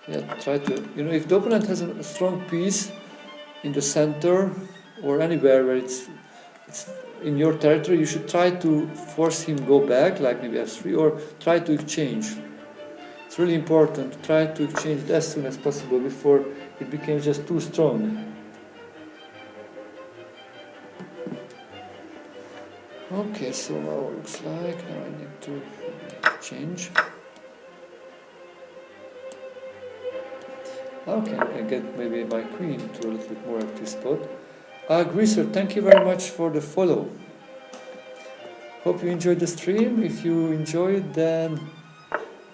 Speaker 1: Yeah, try to, you know, if the opponent has a strong piece in the center or anywhere where it's in your territory, you should try to force him go back, like maybe f3, or try to exchange. It's really important to try to exchange it as soon as possible before it becomes just too strong. Okay, so now it looks like now I need to change. Okay, I can get maybe my queen to a little bit more active spot. Greaser, thank you very much for the follow. Hope you enjoyed the stream. If you enjoyed, then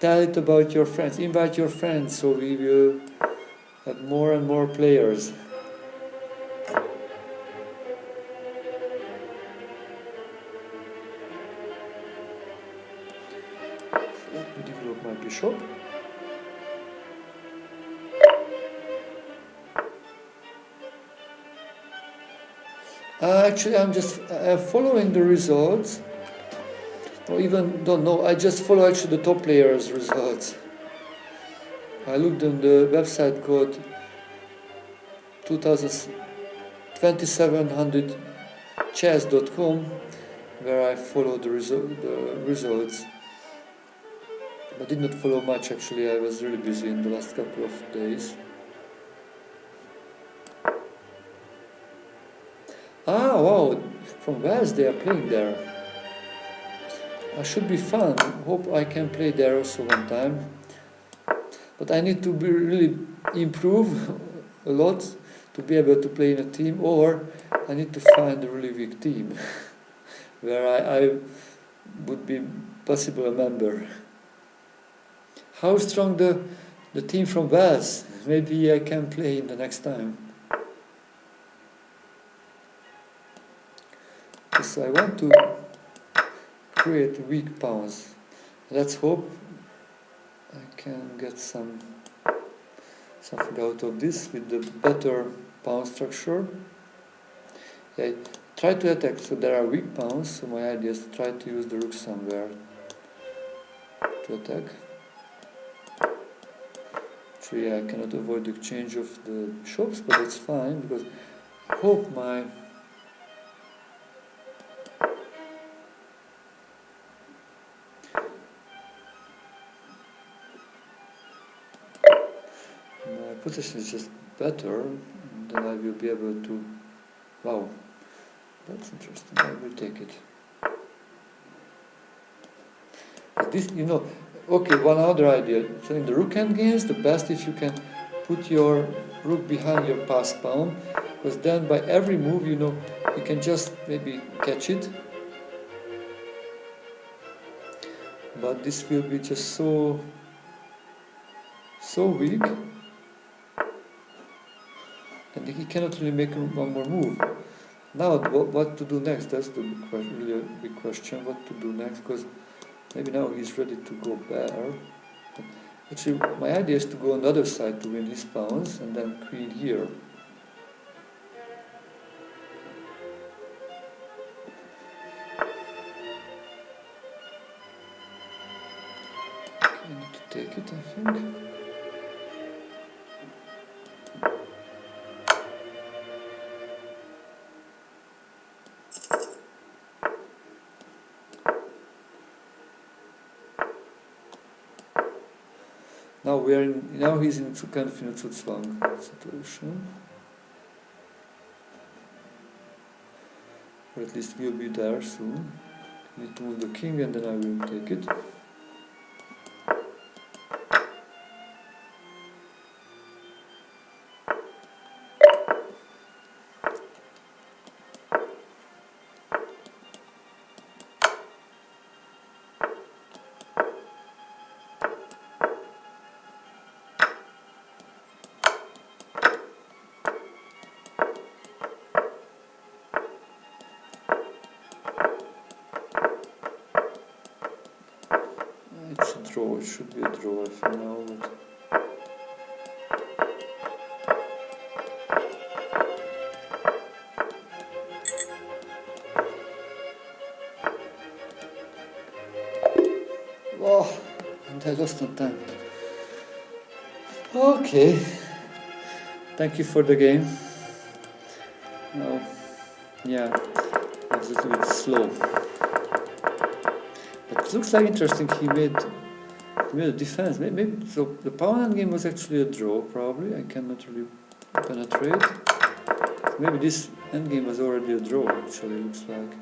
Speaker 1: tell it about your friends. Invite your friends so we will have more and more players. Let me develop my bishop. Actually, I'm just following the results. Or even don't know. I just follow actually the top players' results. I looked on the website called 2700chess.com, where I follow the results. I did not follow much actually. I was really busy in the last couple of days. Ah, wow! From Wales they are playing there. Should be fun. Hope I can play there also one time. But I need to really improve a lot to be able to play in a team, or I need to find a really weak team where I would be possible a member. How strong the team from Wales? Maybe I can play in the next time. So I want to create weak pawns. Let's hope I can get something out of this with the better pawn structure. Yeah, try to attack, so there are weak pawns, so my idea is to try to use the rook somewhere to attack. Actually, I cannot avoid the exchange of the bishops, but that's fine, because I hope my position is just better, and then I will be able to... Wow, that's interesting, I will take it. This, okay, one other idea. So in the rook endgames, the best if you can put your rook behind your passed pawn, because then by every move, you can just maybe catch it. But this will be just so weak. And he cannot really make one more move. Now, what to do next? That's the really a big question. What to do next? Because maybe now he's ready to go there. But actually, my idea is to go on the other side to win his pawns, and then queen here. Okay, I need to take it, I think. Now he's in kind of in a Zugzwang situation. Or at least we'll be there soon. I need to move the king and then I will take it. It's a draw, it should be a draw for now, but... Oh, and I lost on time. Okay. Thank you for the game. Now, yeah, it's a little bit slow. But it looks like interesting. He made Maybe the defense. Maybe so. The pawn endgame was actually a draw. Probably I cannot really penetrate. Maybe this endgame was already a draw. Actually, looks like.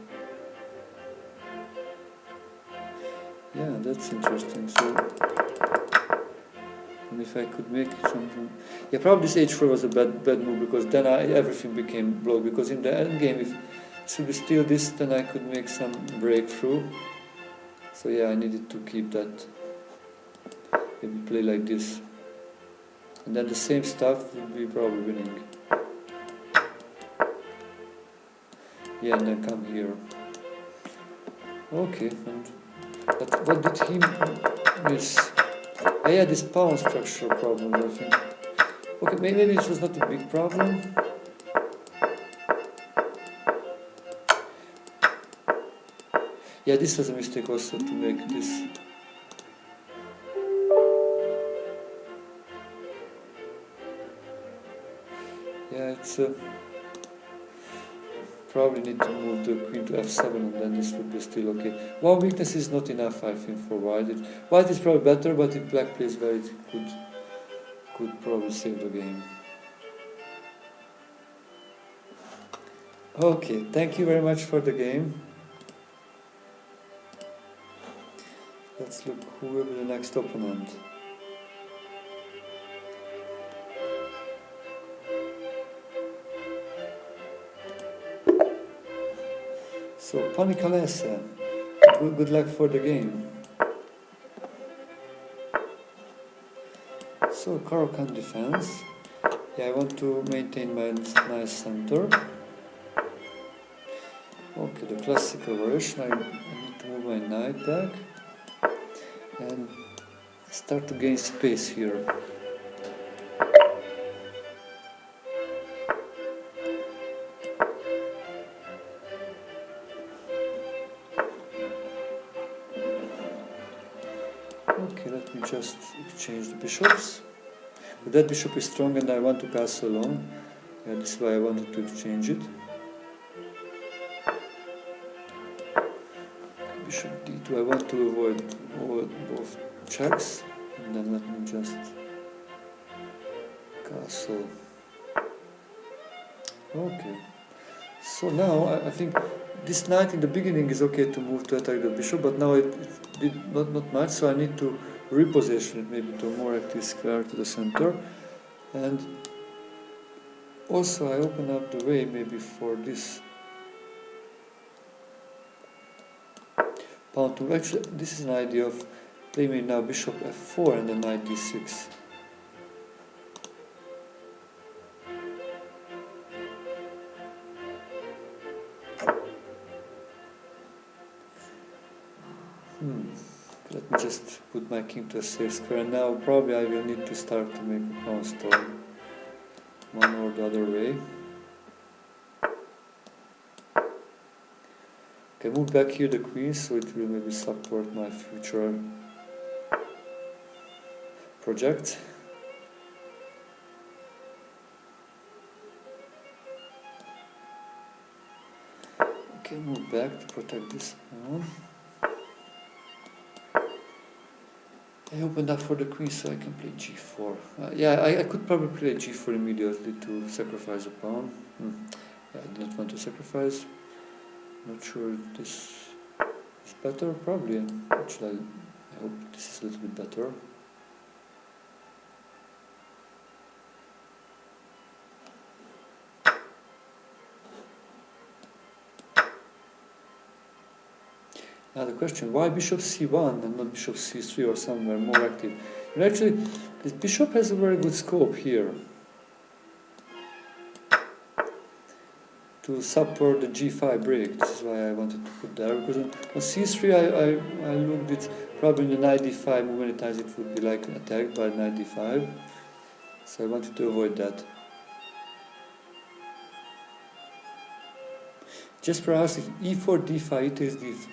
Speaker 1: Yeah, that's interesting. So, and if I could make something, yeah, probably this h4 was a bad move because then everything became blocked. Because in the endgame, if it should be still this, then I could make some breakthrough. So yeah, I needed to keep that. Maybe play like this, and then the same stuff would be probably winning. Yeah, and then come here. Okay, but what did he miss? I had this pawn structure problem, I think. Okay, maybe this was not a big problem. Yeah, this was a mistake also to make this. Yeah, it's probably need to move the queen to f7 and then this would be still okay. One weakness is not enough, I think, for white. White is probably better, but if black plays well, it could probably save the game. Okay, thank you very much for the game. Let's look who will be the next opponent. So, Panikalese, good luck for the game. So, Caro-Kann defense. Yeah, I want to maintain my nice center. Okay, the classical version. I need to move my knight back and start to gain space here. Okay, let me just exchange the bishops. But that bishop is strong and I want to castle on. Yeah, this is why I wanted to exchange it. Bishop d2, I want to avoid both checks. And then let me just castle. Okay. So now I think this knight in the beginning is okay to move to attack the bishop, but now it did not much, so I need to reposition it maybe to a more active square to the center. And also I open up the way maybe for this pawn to actually this is an idea of playing now bishop f4 and then knight d6. Let me just put my king to a safe square. Now probably I will need to start to make a pawn storm one or the other way. Okay, move back here the queen so it will maybe support my future project. Okay, move back to protect this pawn. I opened up for the queen so I can play g4. Yeah, I could probably play g4 immediately to sacrifice a pawn. Yeah, I didn't want to sacrifice. Not sure if this is better. Probably. Actually, I hope this is a little bit better. Now the question, why bishop c1 and not bishop c3 or somewhere more active? And actually, this bishop has a very good scope here to support the g5 break. This is why I wanted to put there, because on c3 I looked at probably in the knight d5 move many times it would be like attacked by knight d5. So I wanted to avoid that. Just perhaps if e4, d5, e takes d5,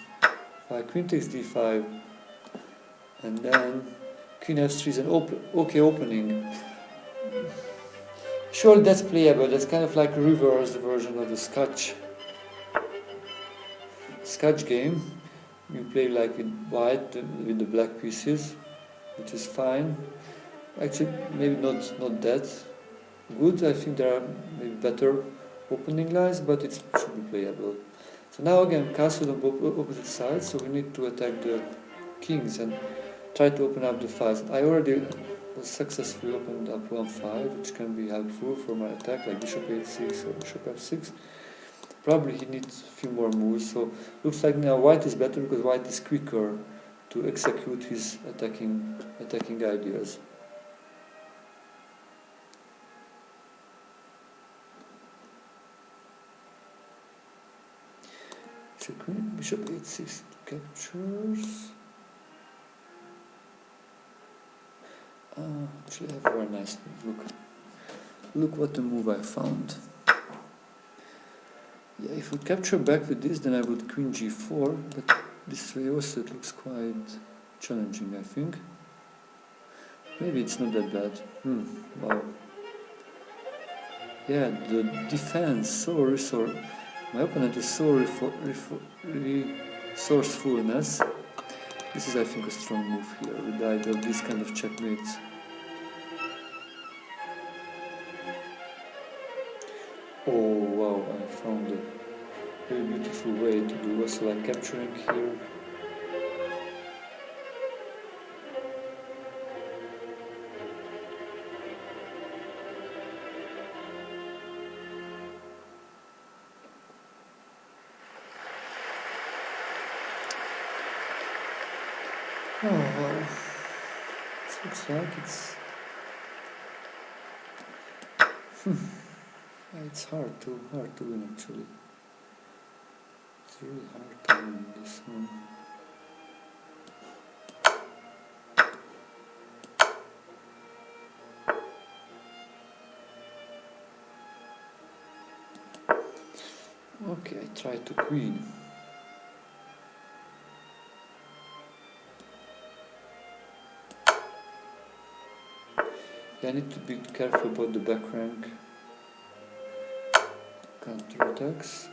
Speaker 1: queen takes d5, and then queen f3 is an okay opening. Surely that's playable. That's kind of like a reverse version of the Scotch game. You play like with white, with the black pieces. which is fine. Actually, maybe not that good. I think there are maybe better opening lines, but it should be playable. So now again, castle on both opposite sides, so we need to attack the kings and try to open up the files. I already successfully opened up 1-5, which can be helpful for my attack, like bishop 8-6 or bishop f6. Probably he needs a few more moves, so looks like now white is better because white is quicker to execute his attacking ideas. So queen, bishop 8-6 captures. Actually, I have a very nice move. Look what a move I found. Yeah, if we capture back with this, then I would queen g4, but this way also it looks quite challenging, I think. Maybe it's not that bad. Wow. Yeah, the defense, my opponent is so resourcefulness. This is, I think, a strong move here with the idea of these kind of checkmates. Oh wow, I found a very beautiful way to do also, like capturing here. Oh wow, it looks like it's it's hard to win actually. It's really hard to win this one. Okay, I try to queen. Yeah, I need to be careful about the back rank counterattacks.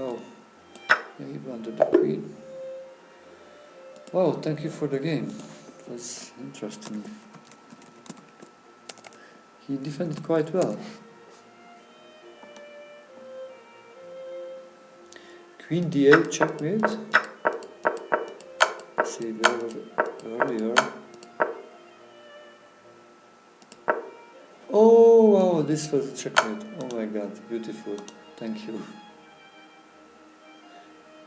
Speaker 1: Oh, yeah, he wanted the queen. Wow, thank you for the game. It was interesting. He defended quite well. Queen d8 checkmate. Let's see, there was earlier. Oh wow, this was a checkmate. Oh my god, beautiful. Thank you.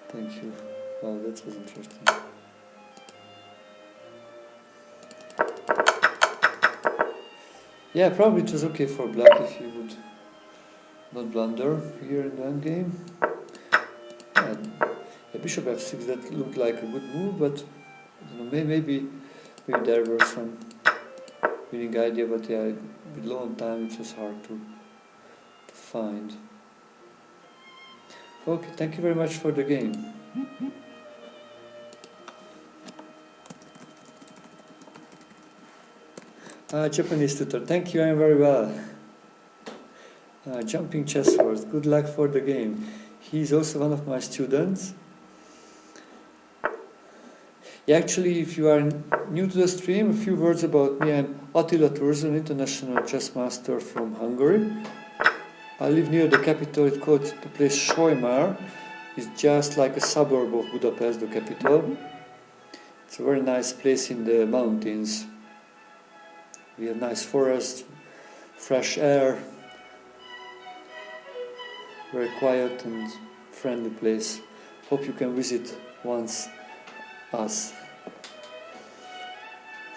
Speaker 1: Thank you. Wow, that was interesting. Yeah, probably it was okay for black if he would not blunder here in the endgame. Yeah, bishop f6, that looked like a good move, but I don't know, maybe there were some winning idea, but yeah, with long time it was hard to find. Okay, thank you very much for the game. Japanese tutor, thank you, I am very well. Jumping chess horse, good luck for the game. He is also one of my students. Yeah, actually, if you are new to the stream, a few words about me. I'm Attila Turzo, an international chess master from Hungary. I live near the capital. It's called the place Sojmár. It's just like a suburb of Budapest, the capital. It's a very nice place in the mountains. We have nice forests, fresh air, very quiet and friendly place. Hope you can visit once us.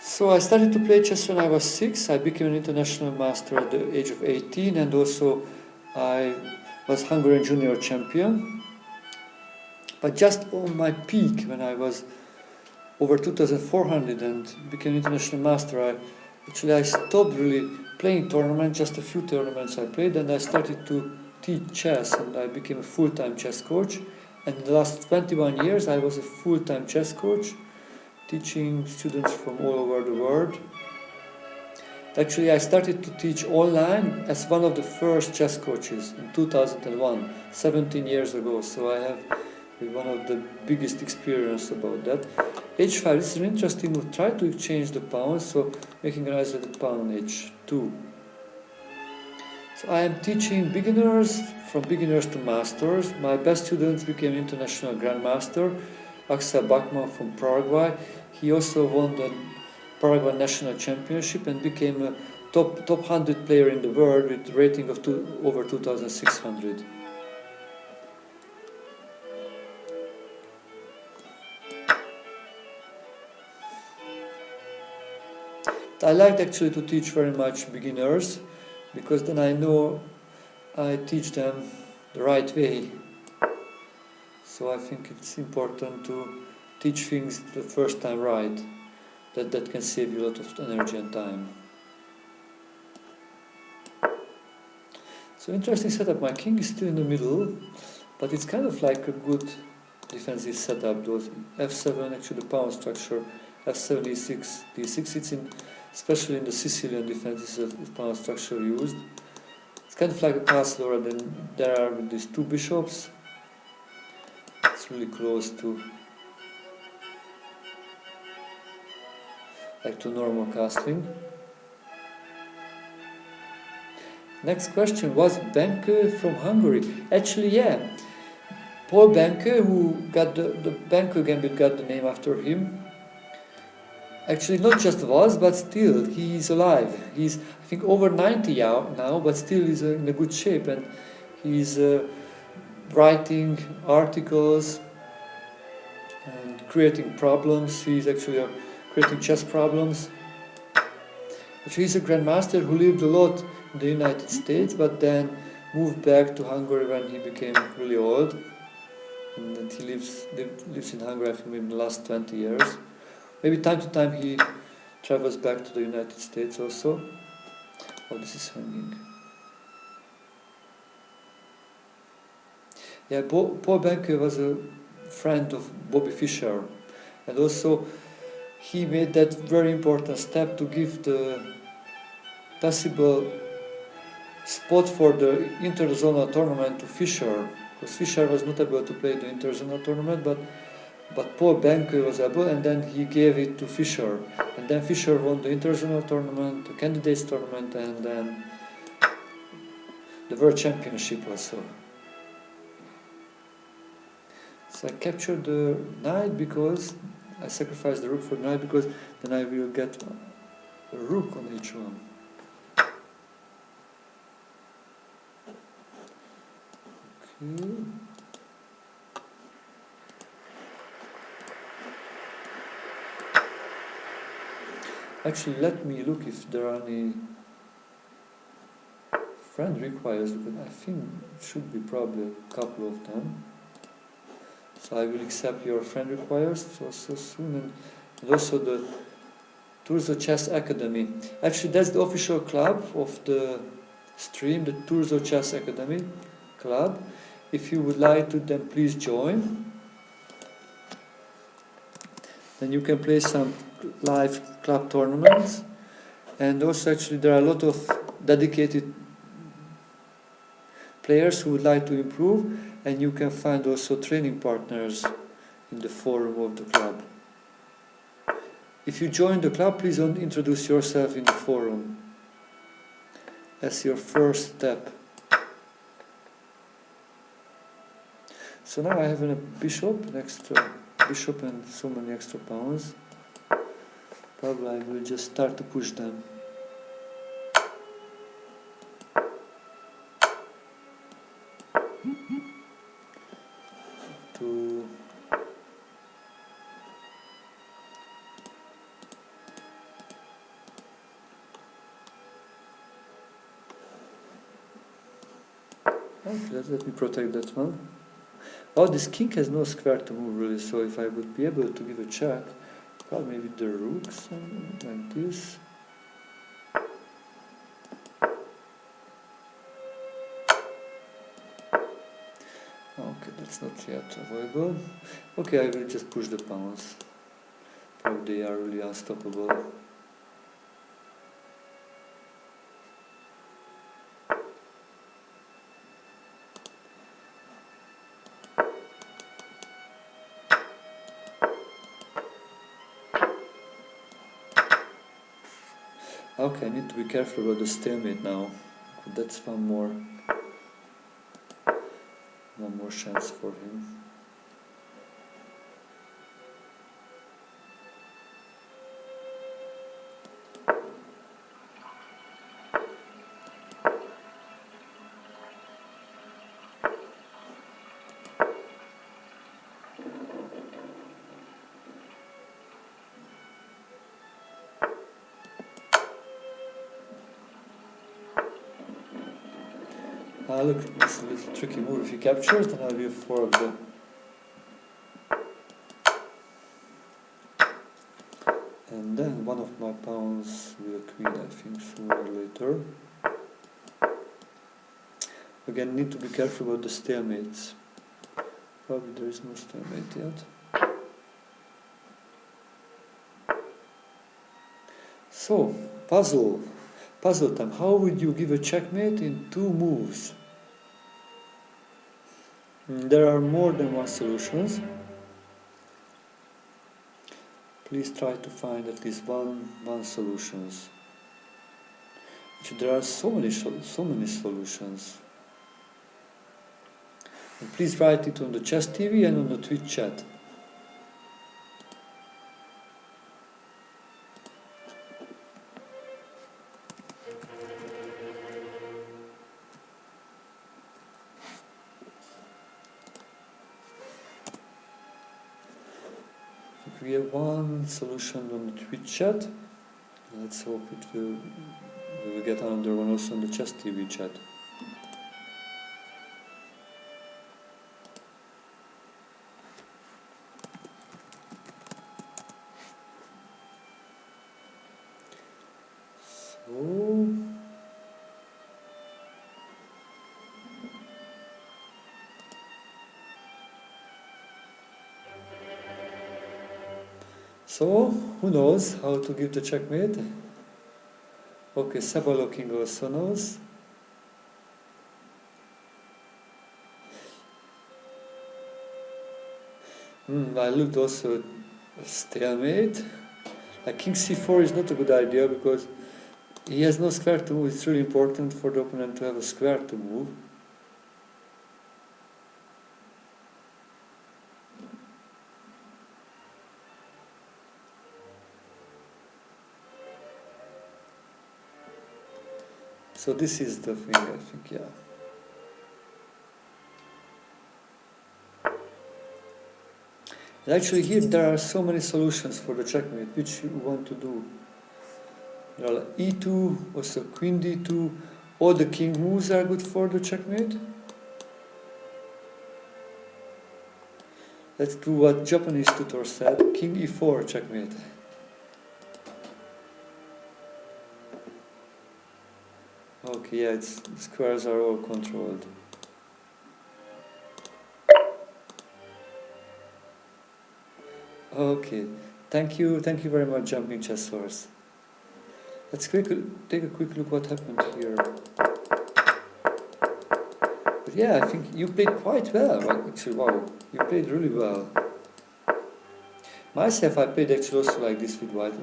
Speaker 1: So I started to play chess when I was 6. I became an international master at the age of 18, and also I was Hungarian junior champion. But just on my peak, when I was over 2,400 and became international master, I stopped really playing tournaments, just a few tournaments I played, and I started to teach chess, and I became a full-time chess coach. And in the last 21 years I was a full-time chess coach, teaching students from all over the world. Actually, I started to teach online as one of the first chess coaches in 2001, 17 years ago, so I have one of the biggest experience about that. H5 is an interesting move. Try to exchange the pawns, so making an eyes at the pawn on H2. So I am teaching beginners, from beginners to masters. My best students became international grandmaster, Axel Bachmann from Paraguay. He also won the Paraguay national championship and became a top 100 player in the world with a rating of over 2,600. I like actually to teach very much beginners, because then I know I teach them the right way. So I think it's important to teach things the first time right. That can save you a lot of energy and time. So interesting setup. My king is still in the middle, but it's kind of like a good defensive setup. Those f7, actually the pawn structure, f7, e6, d6. It's in, especially in the Sicilian defense, this is a pawn structure used. It's kind of like a castle, and then there are these two bishops. It's really close to normal castling. Next question, was Benke from Hungary? Actually, yeah. Paul Benke, who got the Benke gambit, got the name after him. Actually, not just was, but still, he is alive. He's, I think, over 90 now, but still is in a good shape, and he's writing articles and creating problems. He's actually creating chess problems. Actually, he's a grandmaster who lived a lot in the United States, but then moved back to Hungary when he became really old. And he lives in Hungary, I think, in the last 20 years. Maybe time to time he travels back to the United States also. Oh, this is hanging. Yeah, Paul Benke was a friend of Bobby Fischer, and also he made that very important step to give the possible spot for the interzonal tournament to Fischer, because Fischer was not able to play the interzonal tournament, but Paul Benke was able, and then he gave it to Fischer, and then Fischer won the interzonal tournament, the candidates tournament, and then the world championship also. So I captured the knight because I sacrificed the rook for the knight, because then I will get a rook on h1. Okay. Actually, let me look if there are any friend requires, because I think it should be probably a couple of them. So I will accept your friend requires so soon, and also the Turzo Chess Academy. Actually, that's the official club of the stream, the Turzo Chess Academy club. If you would like to, then please join. Then you can play some live club tournaments, and also actually there are a lot of dedicated players who would like to improve, and you can find also training partners in the forum of the club. If you join the club, please don't introduce yourself in the forum as your first step. So now I have a bishop, an extra bishop and so many extra pawns. Probably I will just start to push them. Okay, let me protect that one. Oh, this king has no square to move really, so if I would be able to give a check, probably with the rooks like this. Okay. that's not yet avoidable. Okay, I will just push the pawns. Probably they are really unstoppable. Okay, I need to be careful about the stalemate now. That's one more chance for him. Look, it's a little tricky move. If he captures, then I'll be 4 of the... And then one of my pawns will queen, I think, sooner or later. Again, need to be careful about the stalemates. Probably there is no stalemate yet. So, puzzle time. How would you give a checkmate in 2 moves? There are more than one solutions. Please try to find at least one solutions. Actually, there are so many solutions. And please write it on the Chess TV and on the Twitch chat. We have one solution on the Twitch chat. Let's hope we will get another one also on the Chess TV chat. So, who knows how to give the checkmate? Okay, Sabalo King also knows. I looked also at stalemate. Like King c4 is not a good idea because he has no square to move. It's really important for the opponent to have a square to move. So this is the thing, I think, yeah. And actually here there are so many solutions for the checkmate, which you want to do. There are like e2, also queen d2, all the king moves are good for the checkmate. Let's do what Japanese tutor said, king e4 checkmate. Okay, yeah, squares are all controlled. Okay, thank you very much, Jumping Chess Horse. Let's take a quick look what happened here. But yeah, I think you played quite well. Actually, wow, you played really well. Myself, I played actually also like this with white.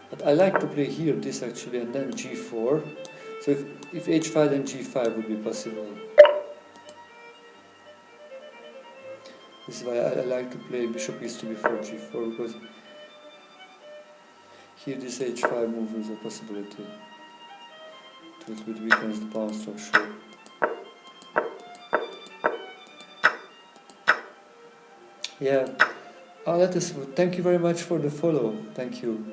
Speaker 1: But I like to play here, this actually, and then g4. So if h5, then g5 would be possible. This is why I like to play bishop e2 before g4, because here this h5 move is a possibility. It would weaken the pawn structure. Yeah, thank you very much for the follow. Thank you.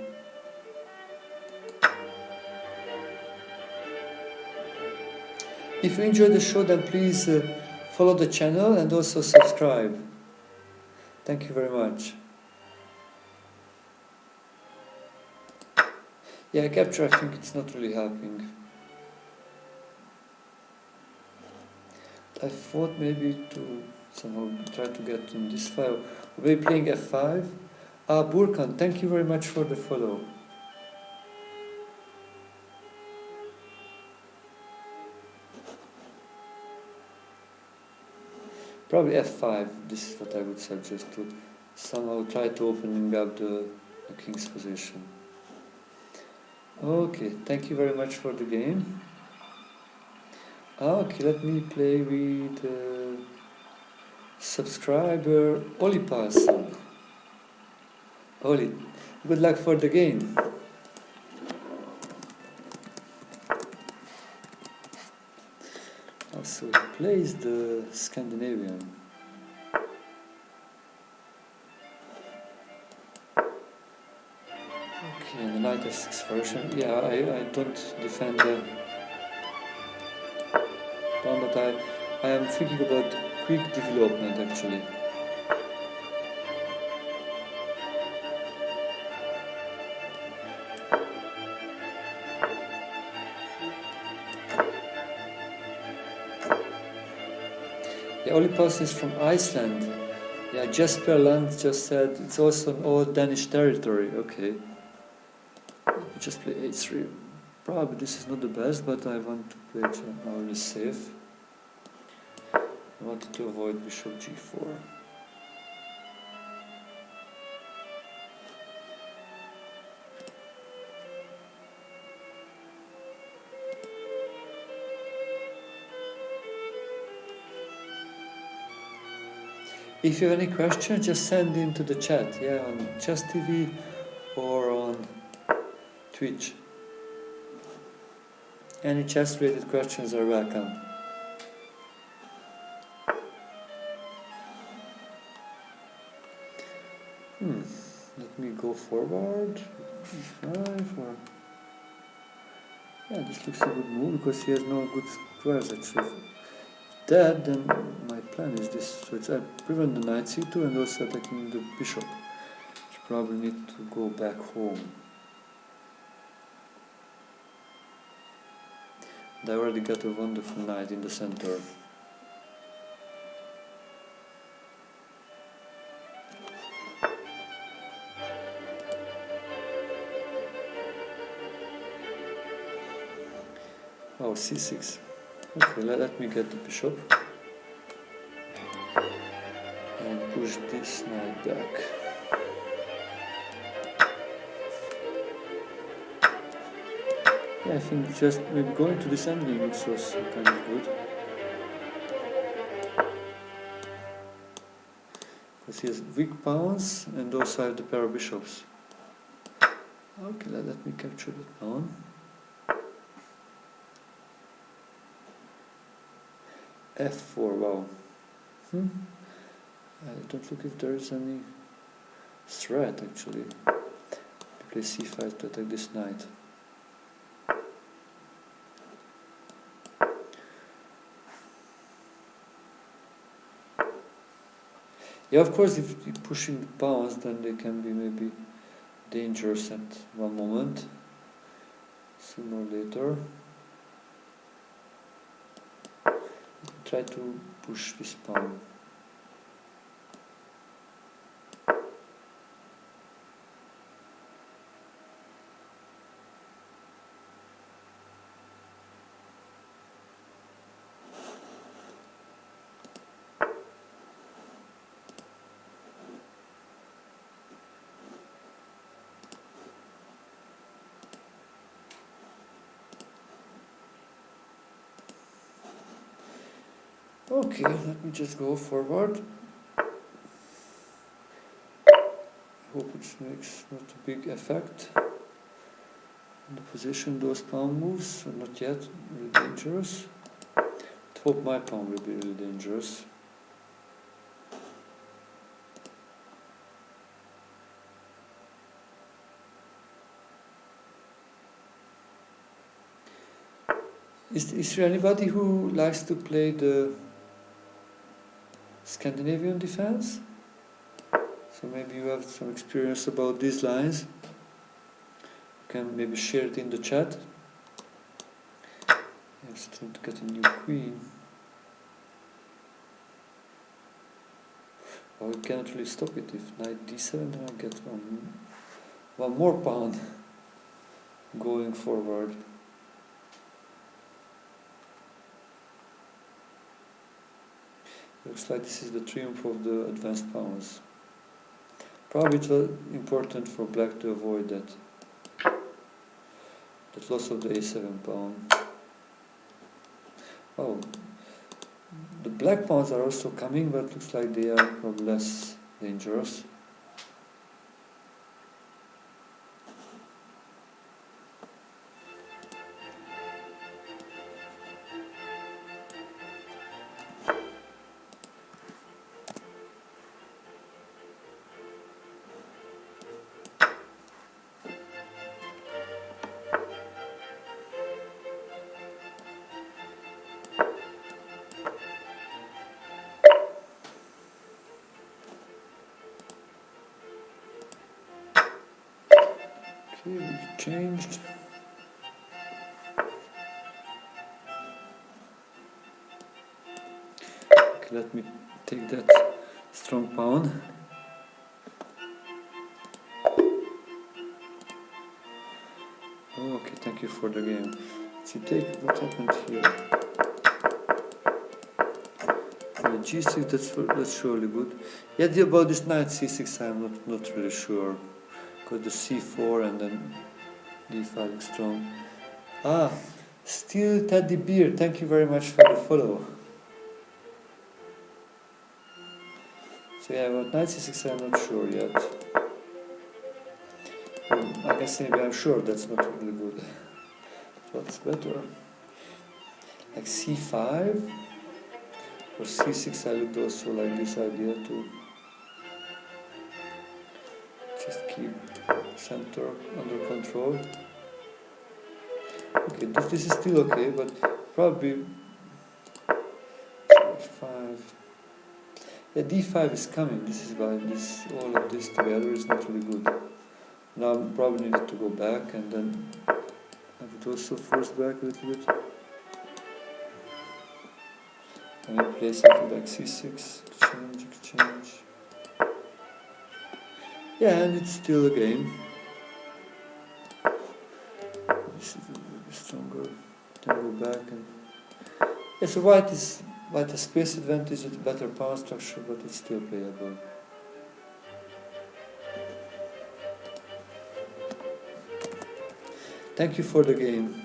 Speaker 1: If you enjoyed the show, then please follow the channel and also subscribe. Thank you very much. Yeah, capture, I think it's not really helping. I thought maybe to somehow try to get in this file. We'll be playing f5. Burkan, thank you very much for the follow. Probably f5, this is what I would suggest, to somehow try to opening up the king's position. Okay, thank you very much for the game. Okay, let me play with subscriber Oli Parson. Oli, good luck for the game. So he plays the Scandinavian. Okay, and the knight f6 version. Yeah, I don't defend the pawn, but I am thinking about quick development actually. Yeah, Oli Parson is from Iceland. Yeah, Jesper Land just said it's also an old Danish territory. Okay. Just play h3. Probably this is not the best, but I want to play only safe. I wanted to avoid bishop g4. If you have any questions, just send them to the chat, yeah, on Chess TV or on Twitch. Any chess-related questions are welcome. Let me go forward. E5 or... Yeah, this looks a good move because he has no good squares actually. That, then my plan is this. So it's I prevent the knight c2 and also attacking the bishop. Which probably need to go back home. And I already got a wonderful knight in the center. Oh, c6. Okay, let me get the bishop. And push this knight back. Yeah, I think just maybe going to this endgame looks also kind of good. Because he has weak pawns and also I have the pair of bishops. Okay, let me capture that pawn. f4, wow. I don't look if there is any threat actually. To play c5 to attack this knight. Yeah, of course, if you're pushing the pawns, then they can be maybe dangerous at one moment, sooner or later. Try to push this pawn. Okay, let me just go forward. Hope it makes not a big effect on the position. Those pawn moves are not yet really dangerous. But hope my pawn will be really dangerous. Is there anybody who likes to play the Scandinavian defense? So maybe you have some experience about these lines. You can maybe share it in the chat. I'm still trying to get a new queen. Oh, we cannot really stop it. If knight d7, then I get one more pawn going forward. Looks like this is the triumph of the advanced pawns. Probably it was important for black to avoid that loss of the a7 pawn. Oh, the black pawns are also coming, but looks like they are probably less dangerous. Okay, we've changed. Okay, let me take that strong pawn. Oh, okay, thank you for the game. Let's see, take what happened here. G6, that's surely good. Yet about this knight c6, I'm not really sure. Got the c4 and then d5 is strong. Ah, still Teddy Beer, thank you very much for the follow. So yeah, about knight c6, I'm not sure yet. I guess maybe I'm sure that's not really good. What's better? Like c5 or c6, I would also like this idea to just keep center under control. Okay, this is still okay, but probably f5. Yeah, d5 is coming. This is why all of this together is not really good. Now I probably need to go back, and then I would also force back a little bit. And replace it with like c6, exchange. Yeah, and it's still a game. This is a little bit stronger. Then go back and yeah. So white has space advantage with better pawn structure, but it's still playable. Thank you for the game.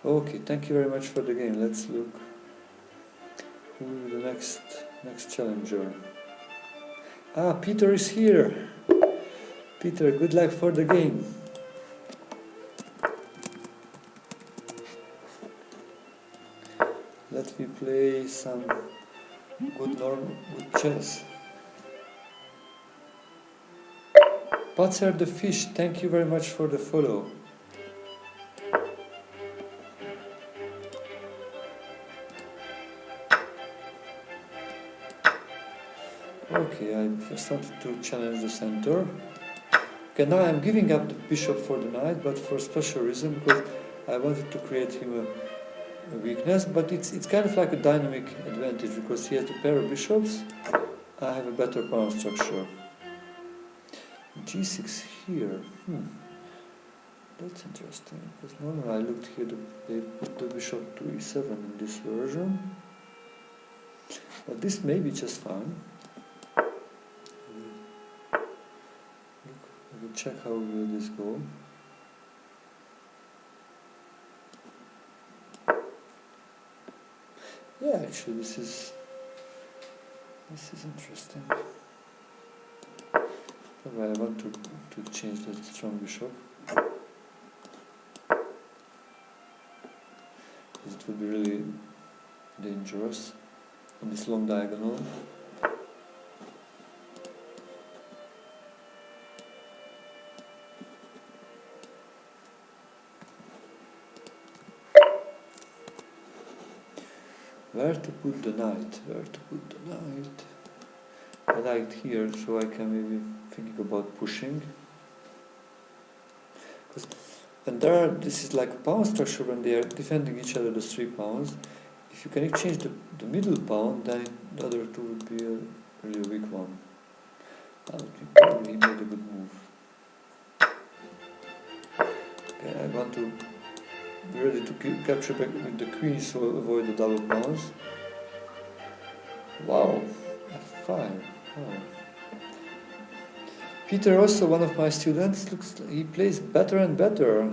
Speaker 1: Okay, thank you very much for the game. Let's look who is the next challenger. Ah, Peter is here. Peter, good luck for the game. Let me play some good chess. Patser the Fish, thank you very much for the follow. Okay, I started to challenge the center. Okay, now I'm giving up the bishop for the knight, but for a special reason, because I wanted to create him a weakness, but it's kind of like a dynamic advantage, because he has a pair of bishops. I have a better pawn structure. G6 here. That's interesting, because normally I looked here, they put the bishop to e7 in this version. But this may be just fine. We will check how will this go. Yeah, actually this is interesting. Probably I want to change that strong bishop. It would be really dangerous on this long diagonal. Where to put the knight? I liked here, so I can maybe think about pushing. And there are, this is like a pawn structure when they are defending each other, the 3 pawns. If you can exchange the middle pawn, then the other two would be a really weak one. I think probably he made a good move. Okay, I want to be ready to capture back with the queen, so avoid the double pawns. Wow, f5. Wow. Peter, also one of my students, he plays better and better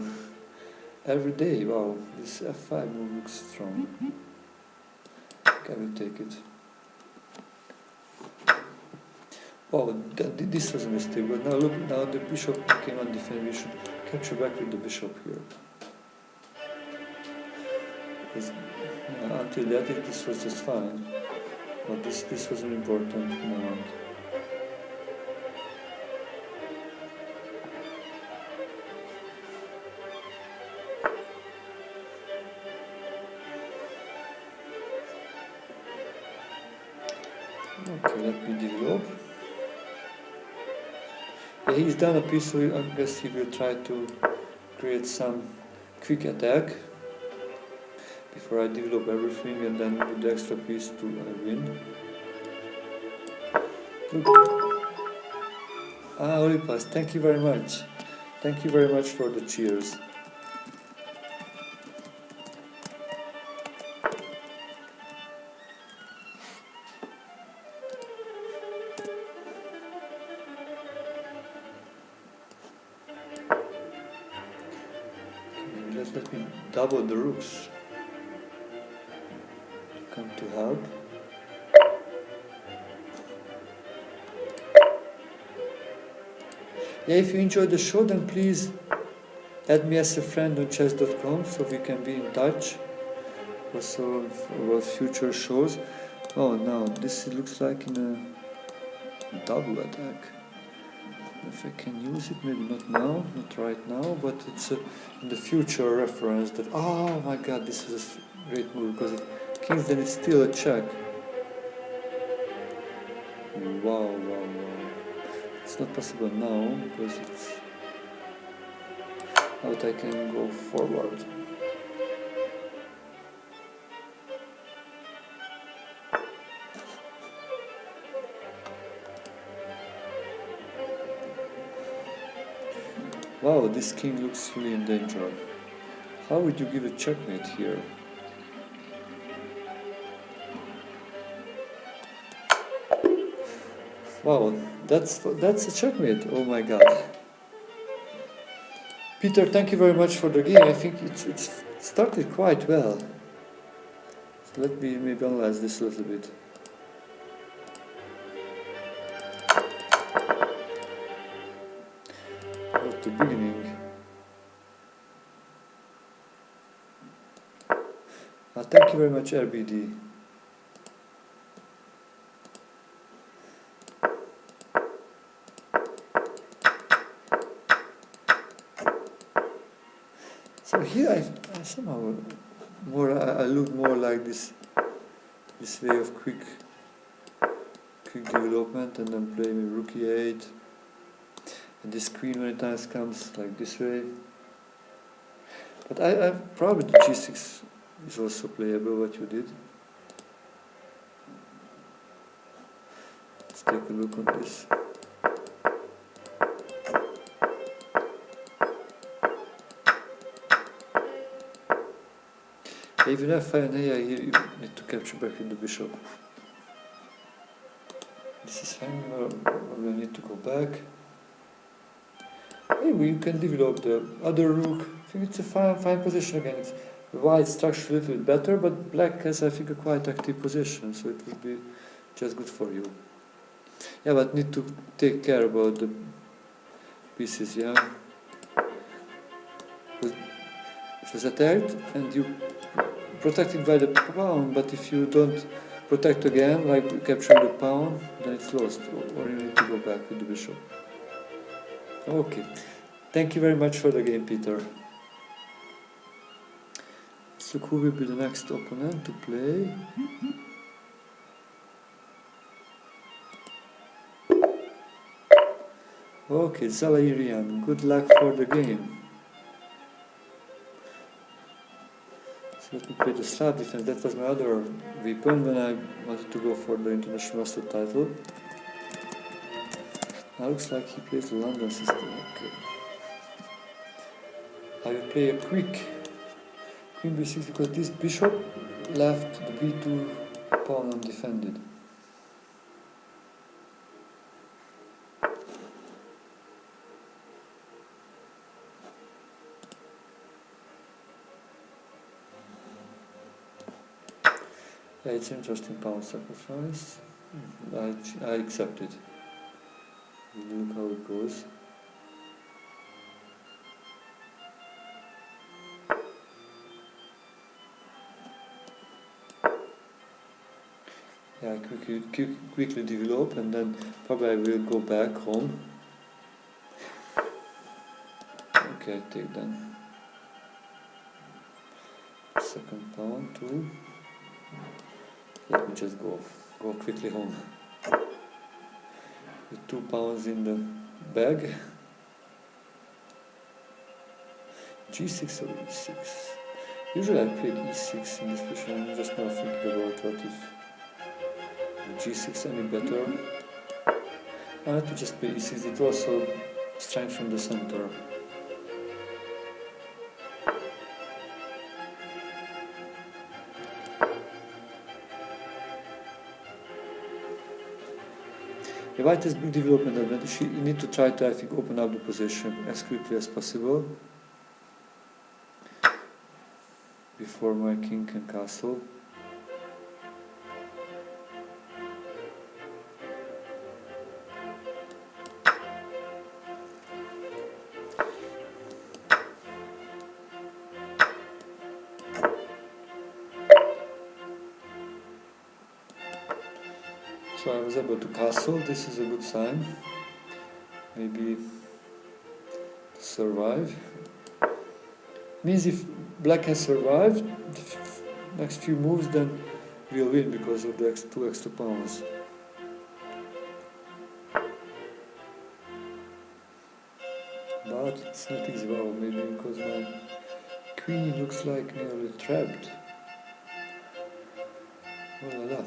Speaker 1: every day. Wow, this f5 move looks strong. Okay, I will take it. Oh, this was a mistake, but now look, now the bishop came undefended. We should capture back with the bishop here. Because until that, this was just fine. But this was an important moment. Okay, let me develop. Yeah, he's done a piece, so I guess he will try to create some quick attack before I develop everything, and then with the extra piece to win. Look. Ah, Olympus, thank you very much. Thank you very much for the cheers. Let me double the rooks. Come to help. Yeah, if you enjoyed the show, then please add me as a friend on chess.com so we can be in touch. Also about future shows. Oh no, this looks like in a double attack. If I can use it, maybe not now, not right now, but it's in the future reference that, oh my god, this is a great move, because if kings, then it's still a check. Wow, wow, wow. It's not possible now, because it's out. I can go forward. Wow, this king looks really in danger. How would you give a checkmate here? Wow, that's a checkmate. Oh my god. Peter, thank you very much for the game. I think it's started quite well. So let me maybe analyze this a little bit. At the beginning. Thank you very much, RBD. So here I somehow I look more like this way of quick development, and then play with rook e8, and this queen many times comes like this way. But I probably the g6 is also playable, what you did. Let's take a look on this. Even if I here you need to capture back with the bishop. This is fine, we need to go back. Maybe you can develop the other rook. I think it's a fine position again. It's white structure a little bit better, but black has, I think, a quite active position, so it would be just good for you. Yeah, but need to take care about the pieces, yeah? It was attacked, and you protected by the pawn, but if you don't protect again, like capturing the pawn, then it's lost, or you need to go back with the bishop. Okay, thank you very much for the game, Peter. Let's look who will be the next opponent to play. Okay, Zalairian, good luck for the game. So let me play the slab defense. That was my other weapon when I wanted to go for the international master title. Now looks like he plays the London system. Okay. I will play a quick Queen b6 because this bishop left the b2 pawn undefended. Yeah, it's an interesting pawn sacrifice. I accept it. Look how it goes. Yeah, I quickly develop and then probably I will go back home. Okay, I take then. Second pawn, 2. Let me just go quickly home. With 2 pawns in the bag. G6 or E6. Usually I played E6 in this position. I'm just now thinking about what if G6 any better. I had to just play E6. It also strength from the center. The white has big development advantage. You need to try to, I think, open up the position as quickly as possible before my king can castle. So I was able to castle. This is a good sign. Maybe to survive. Means if black has survived the next few moves, then we'll win because of the 2 extra pawns. But it's not easy. Well, maybe because my queen looks like nearly trapped. Oh la la.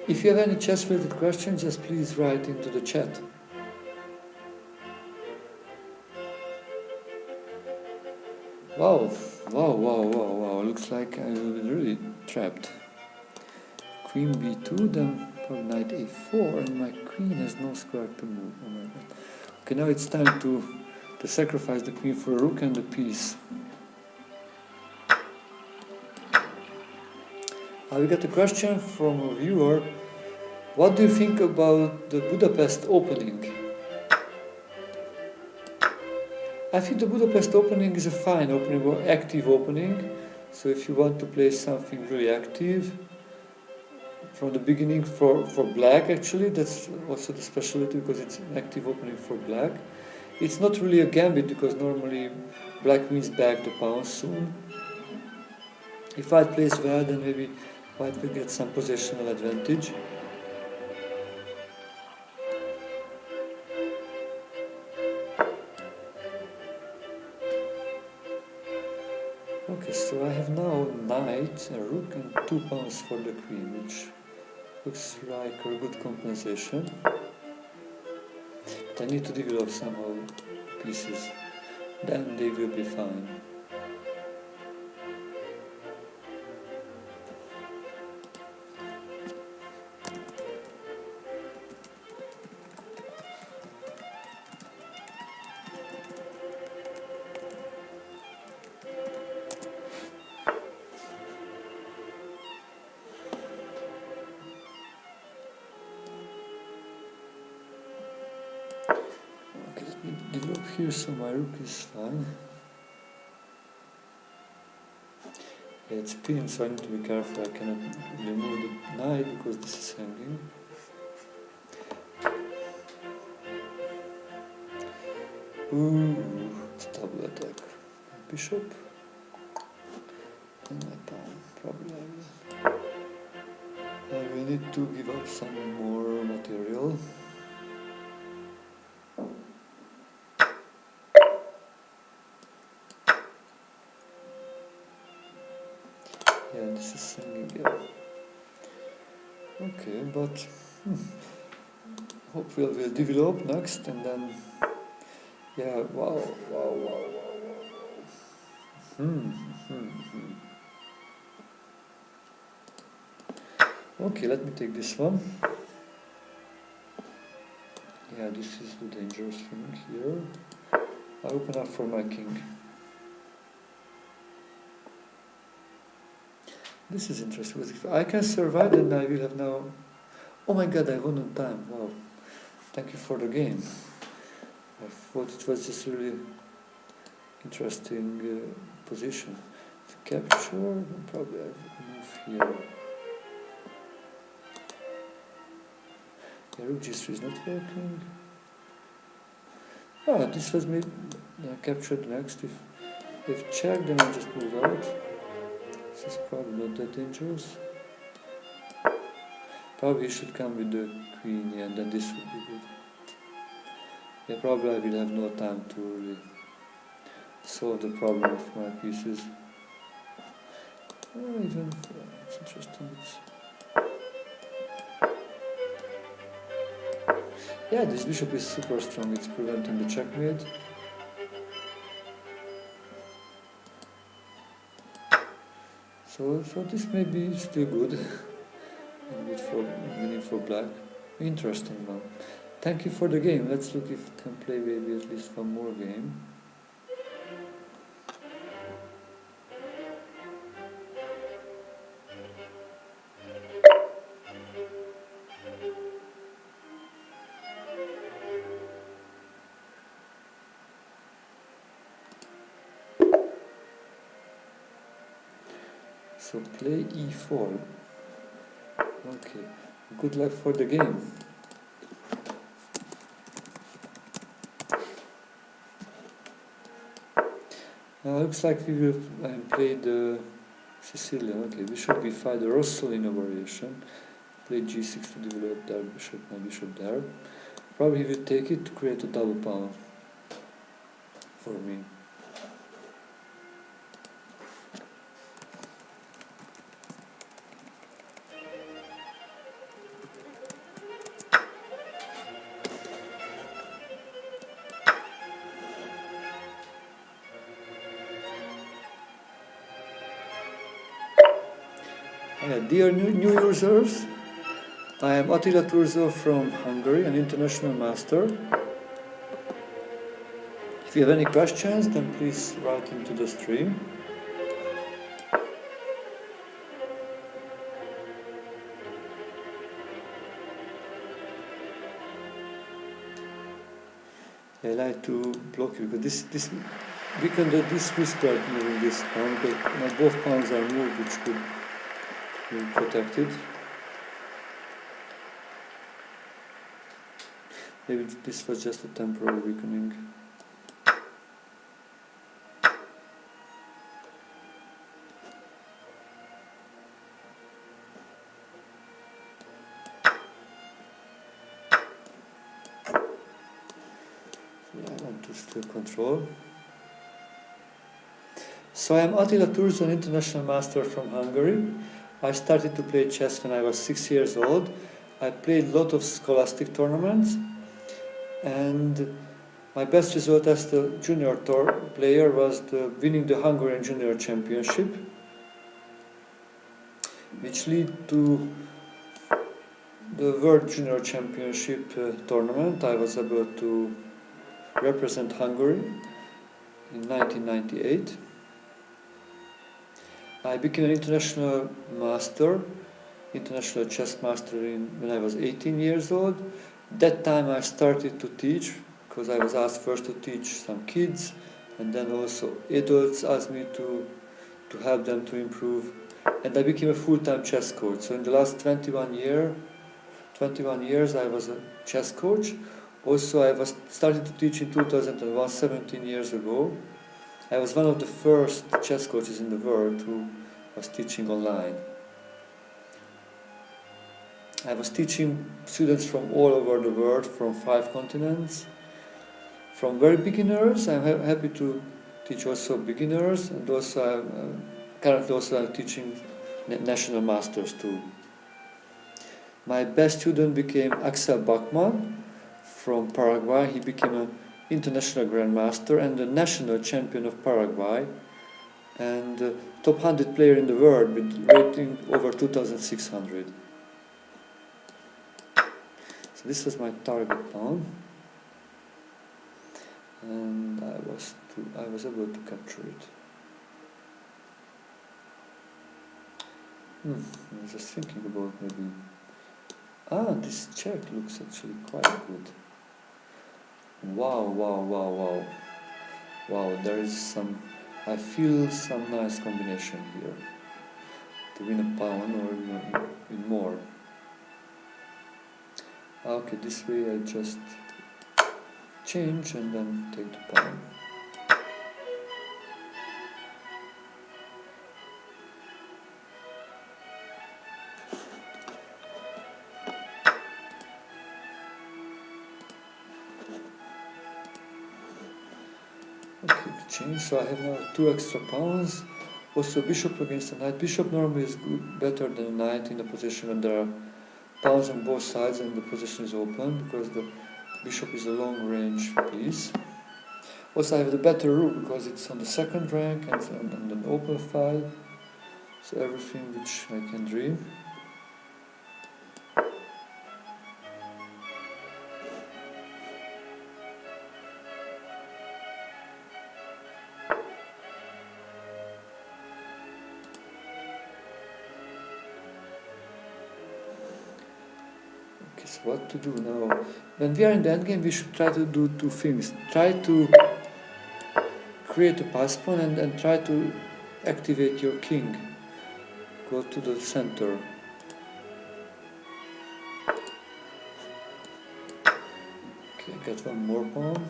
Speaker 1: If you have any chess-related questions, just please write into the chat. Wow, looks like I will be really trapped. Queen b2, then probably knight a4, and my queen has no square to move. Oh my god. Okay, now it's time to sacrifice the queen for a rook and a piece. We got a question from a viewer. What do you think about the Budapest opening? I think the Budapest opening is a fine opening, or active opening. So if you want to play something really active from the beginning for black, actually, that's also the specialty because it's an active opening for black. It's not really a gambit because normally black wins back the pawn soon. If white plays well, then maybe white will get some positional advantage. Okay, so I have now a knight, a rook and 2 pawns for the queen, which looks like a good compensation. I need to develop somehow pieces, then they will be fine. Okay, let me develop here so my rook is fine. Yeah, it's pinned, so I need to be careful. I cannot remove the knight because this is hanging. Ooh, it's a double attack. Bishop and my pawn, probably I will. We need to give up some more material. Yeah, this is singing, yeah. Okay, but hopefully we'll develop next and then, yeah, wow. Okay, let me take this one. Yeah, this is the dangerous thing here. I open up for my king. This is interesting, because if I can survive, then I will have now... Oh my god, I won on time, wow. Thank you for the game. I thought it was just really interesting position. If capture, probably I would move here. Yeah, rook g3 is not working. Ah, this was made captured next. If check, then I just move out. This is probably not that dangerous. Probably he should come with the queen, yeah, and then this would be good. Yeah, probably I will have no time to really solve the problem of my pieces. Even, yeah, it's interesting. Yeah, this bishop is super strong, it's preventing the checkmate. So this may be still good. Good for winning for black. Interesting one. Thank you for the game. Let's look if we can play maybe at least one more game. So play e4. Okay. Good luck for the game. Looks like we will play the Sicilian. Okay, bishop b5, the Rossolino variation. Play g6 to develop their bishop, my bishop there. Probably he will take it to create a double pawn for me. Dear new users, I am Attila Turzo from Hungary, an international master. If you have any questions, then please write into the stream. I like to block you because this we can do this restart moving this pawn because now both pawns are moved, which could be protected. Maybe this was just a temporary weakening. I want to still control. So I am Attila Turzo, an international master from Hungary. I started to play chess when I was 6 years old. I played a lot of scholastic tournaments, and my best result as the junior player was winning the Hungarian Junior Championship, which led to the World Junior Championship tournament. I was able to represent Hungary in 1998. I became an international master, international chess master when I was 18 years old. That time I started to teach, because I was asked first to teach some kids, and then also adults asked me to help them to improve. And I became a full-time chess coach. So in the last 21 years I was a chess coach. Also I started to teach in 2001, 17 years ago. I was one of the first chess coaches in the world who was teaching online. I was teaching students from all over the world, from 5 continents, from very beginners. I'm happy to teach also beginners, and also currently also I'm teaching national masters too. My best student became Axel Bachmann from Paraguay. He became an international grandmaster and the national champion of Paraguay, and top 100 player in the world with rating over 2,600. So this was my target pawn, and I was able to capture it. I was just thinking about maybe. This check looks actually quite good. Wow, wow, wow, wow. Wow, there is some. I feel some nice combination here to win a pawn or even more. Okay, this way I just change and then take the pawn. Okay, change. So I have now 2 extra pawns. Also bishop against the knight. Bishop normally is better than a knight in a position when there are pawns on both sides and the position is open, because the bishop is a long range piece. Also I have the better rook because it's on the second rank and on an open file. So everything which I can dream. Okay, so what to do now? When we are in the endgame, we should try to do 2 things. Try to create a pass pawn and try to activate your king. Go to the center. Okay, I got 1 more pawn.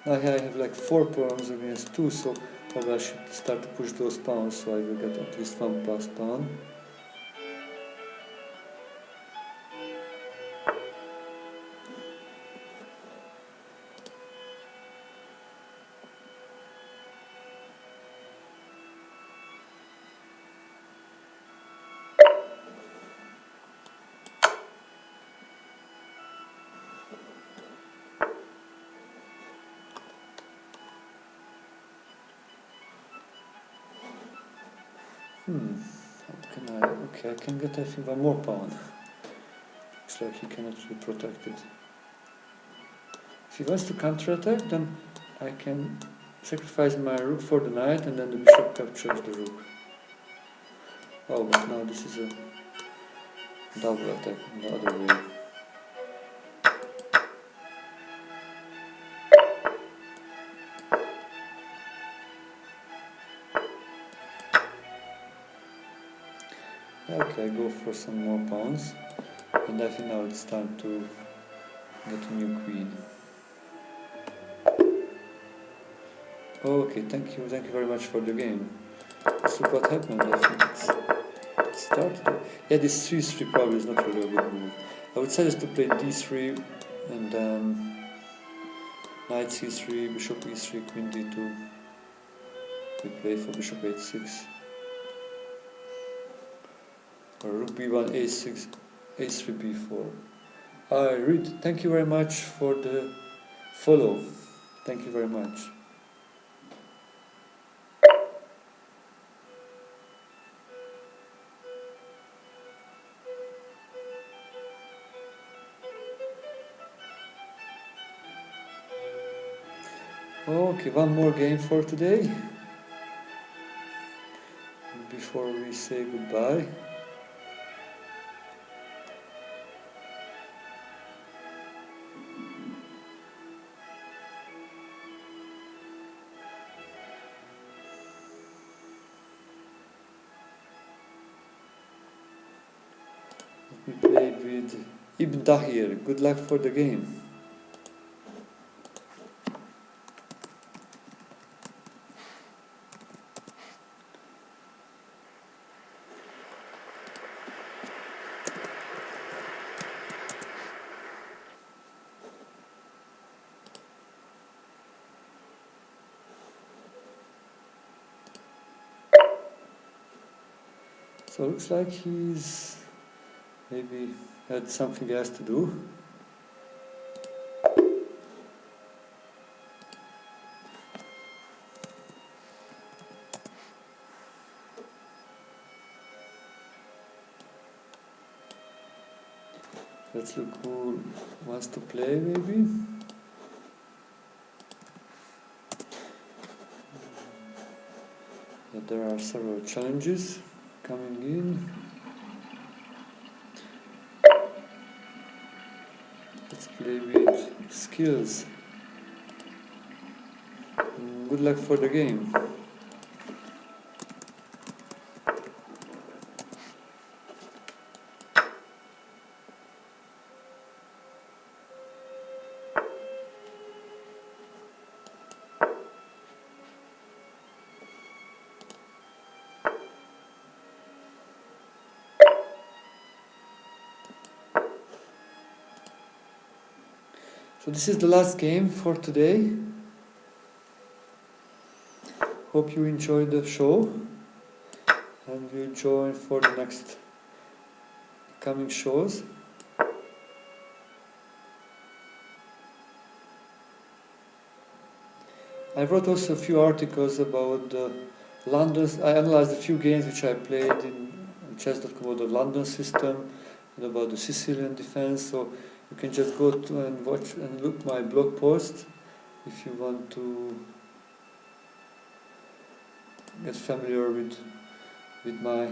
Speaker 1: Now I have like 4 pawns against 2, so probably I should start to push those pawns, so I will get at least 1 plus pawn. How can I? Okay, I can get I think 1 more pawn. Looks like he cannot really protect it. If he wants to counterattack, then I can sacrifice my rook for the knight and then the bishop captures the rook. Oh, but now this is a double attack in the other way. Okay, I go for some more pawns, and I think now it's time to get a new queen. Okay, thank you very much for the game. Let's look what happened. I think it started. Yeah, this 3-3 probably is not really a good move. I would suggest to play d3 and then knight c3, bishop e3, queen d2. We play for bishop h6. Or rook b1, a6, a3, b4. Reed, thank you very much for the follow. Thank you very much. Okay, 1 more game for today before we say goodbye. We play with Ibn Dahir. Good luck for the game. So looks like he's maybe had something else to do. Let's look who wants to play maybe. Yeah, there are several challenges coming in. Let's play with skills. Good luck for the game. So this is the last game for today. Hope you enjoyed the show and we'll join for the next coming shows. I wrote also a few articles about the London. I analyzed a few games which I played in chess.com about the London system and about the Sicilian defense. So you can just go to and watch and look my blog post if you want to get familiar with my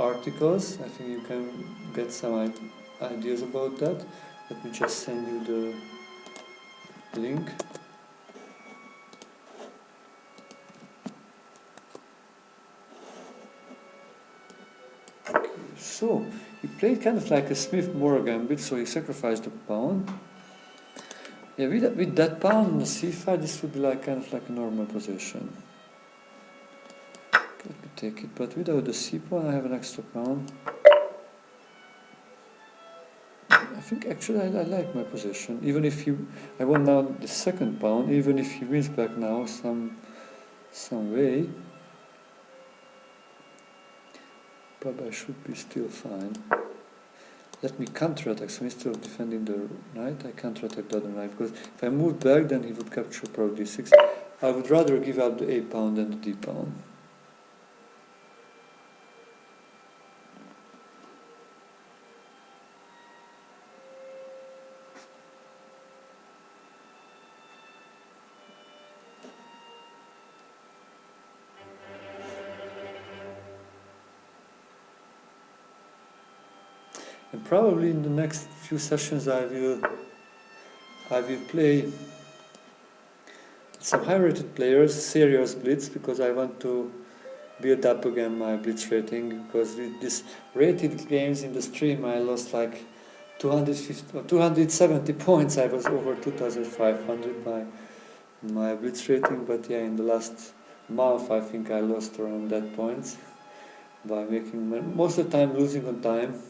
Speaker 1: articles. I think you can get some ideas about that. Let me just send you the link. So he played kind of like a Smith-Morra gambit, so he sacrificed a pawn. Yeah, with that pawn on the c5, this would be like kind of like a normal position. Let me take it, but without the c pawn, I have an extra pawn. I think actually I like my position. Even if I won now the second pawn, even if he wins back now some way, but I should be still fine. Let me counterattack. So instead of defending the knight, I counterattack the other knight. Because if I move back, then he would capture probably d6. I would rather give up the a pawn than the d pawn. And probably in the next few sessions I will play some high-rated players, serious blitz, because I want to build up again my blitz rating, because with these rated games in the stream I lost like 250 or 270 points. I was over 2,500 by my blitz rating, but yeah, in the last month I think I lost around that points by making most of the time losing on time,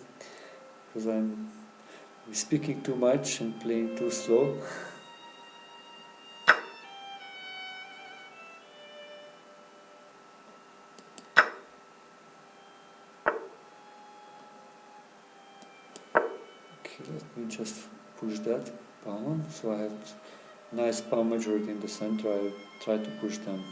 Speaker 1: because I'm speaking too much and playing too slow. Okay, let me just push that pawn, so I have nice pawn majority in the center. I try to push them.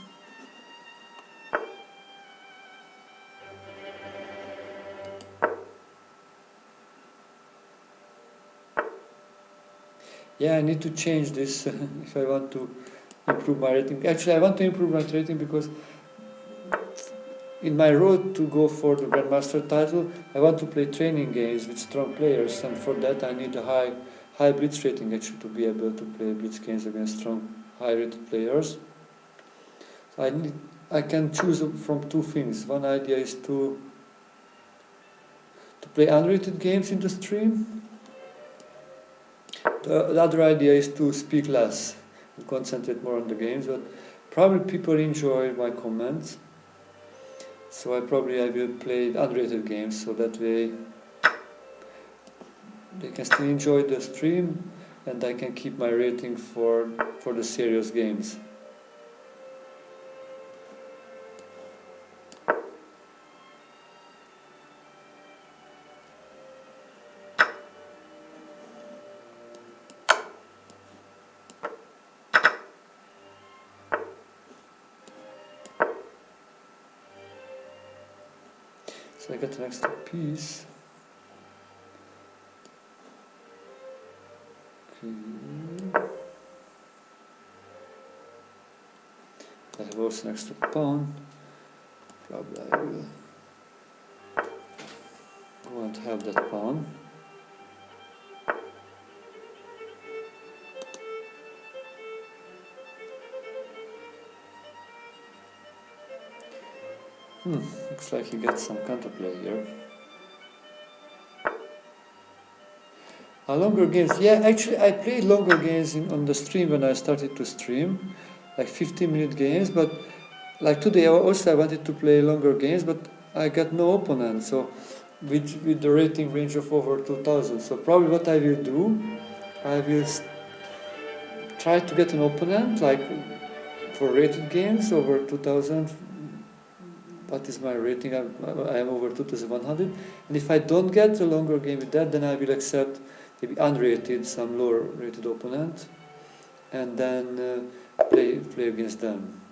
Speaker 1: Yeah, I need to change this if I want to improve my rating. Actually, I want to improve my rating because in my road to go for the Grandmaster title, I want to play training games with strong players, and for that I need a high blitz rating actually to be able to play blitz games against strong, high-rated players. So I can choose from two things. One idea is to play unrated games in the stream. The other idea is to speak less and concentrate more on the games, but probably people enjoy my comments, so I will play unrated games, so that way they can still enjoy the stream and I can keep my rating for the serious games. So I get an extra piece. Okay. I have also an extra pawn. Probably I will go and have that pawn. Looks like he gets some counterplay here. Longer games. Yeah, actually I played longer games on the stream when I started to stream, like 15-minute games, but like today also I wanted to play longer games, but I got no opponent, so with the rating range of over 2000. So probably what I will do, I will try to get an opponent, like for rated games over 2000. What is my rating? I am over 2100. And if I don't get a longer game with that, then I will accept maybe unrated, some lower rated opponent, and then play against them.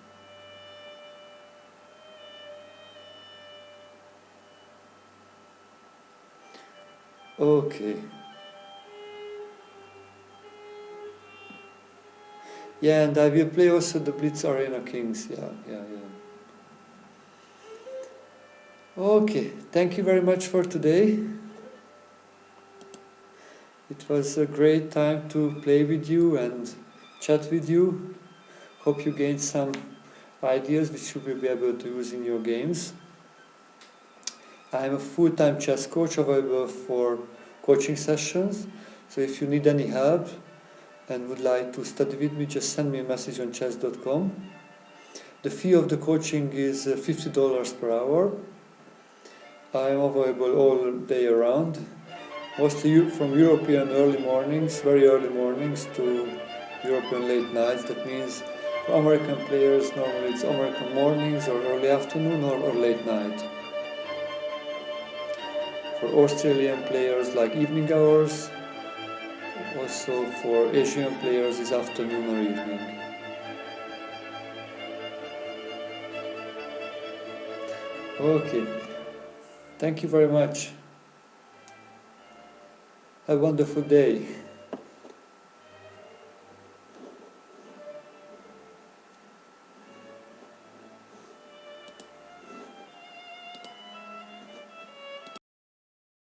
Speaker 1: Okay. Yeah, and I will play also the Blitz Arena Kings. Yeah. Okay, thank you very much for today. It was a great time to play with you and chat with you. Hope you gained some ideas which you will be able to use in your games. I am a full-time chess coach available for coaching sessions. So if you need any help and would like to study with me, just send me a message on chess.com. The fee of the coaching is $50 per hour. I am available all day around, mostly from European early mornings, very early mornings, to European late nights. That means for American players, normally it's American mornings or early afternoon or late night. For Australian players, like evening hours. Also for Asian players, is afternoon or evening. Okay. Thank you very much. Have a wonderful day.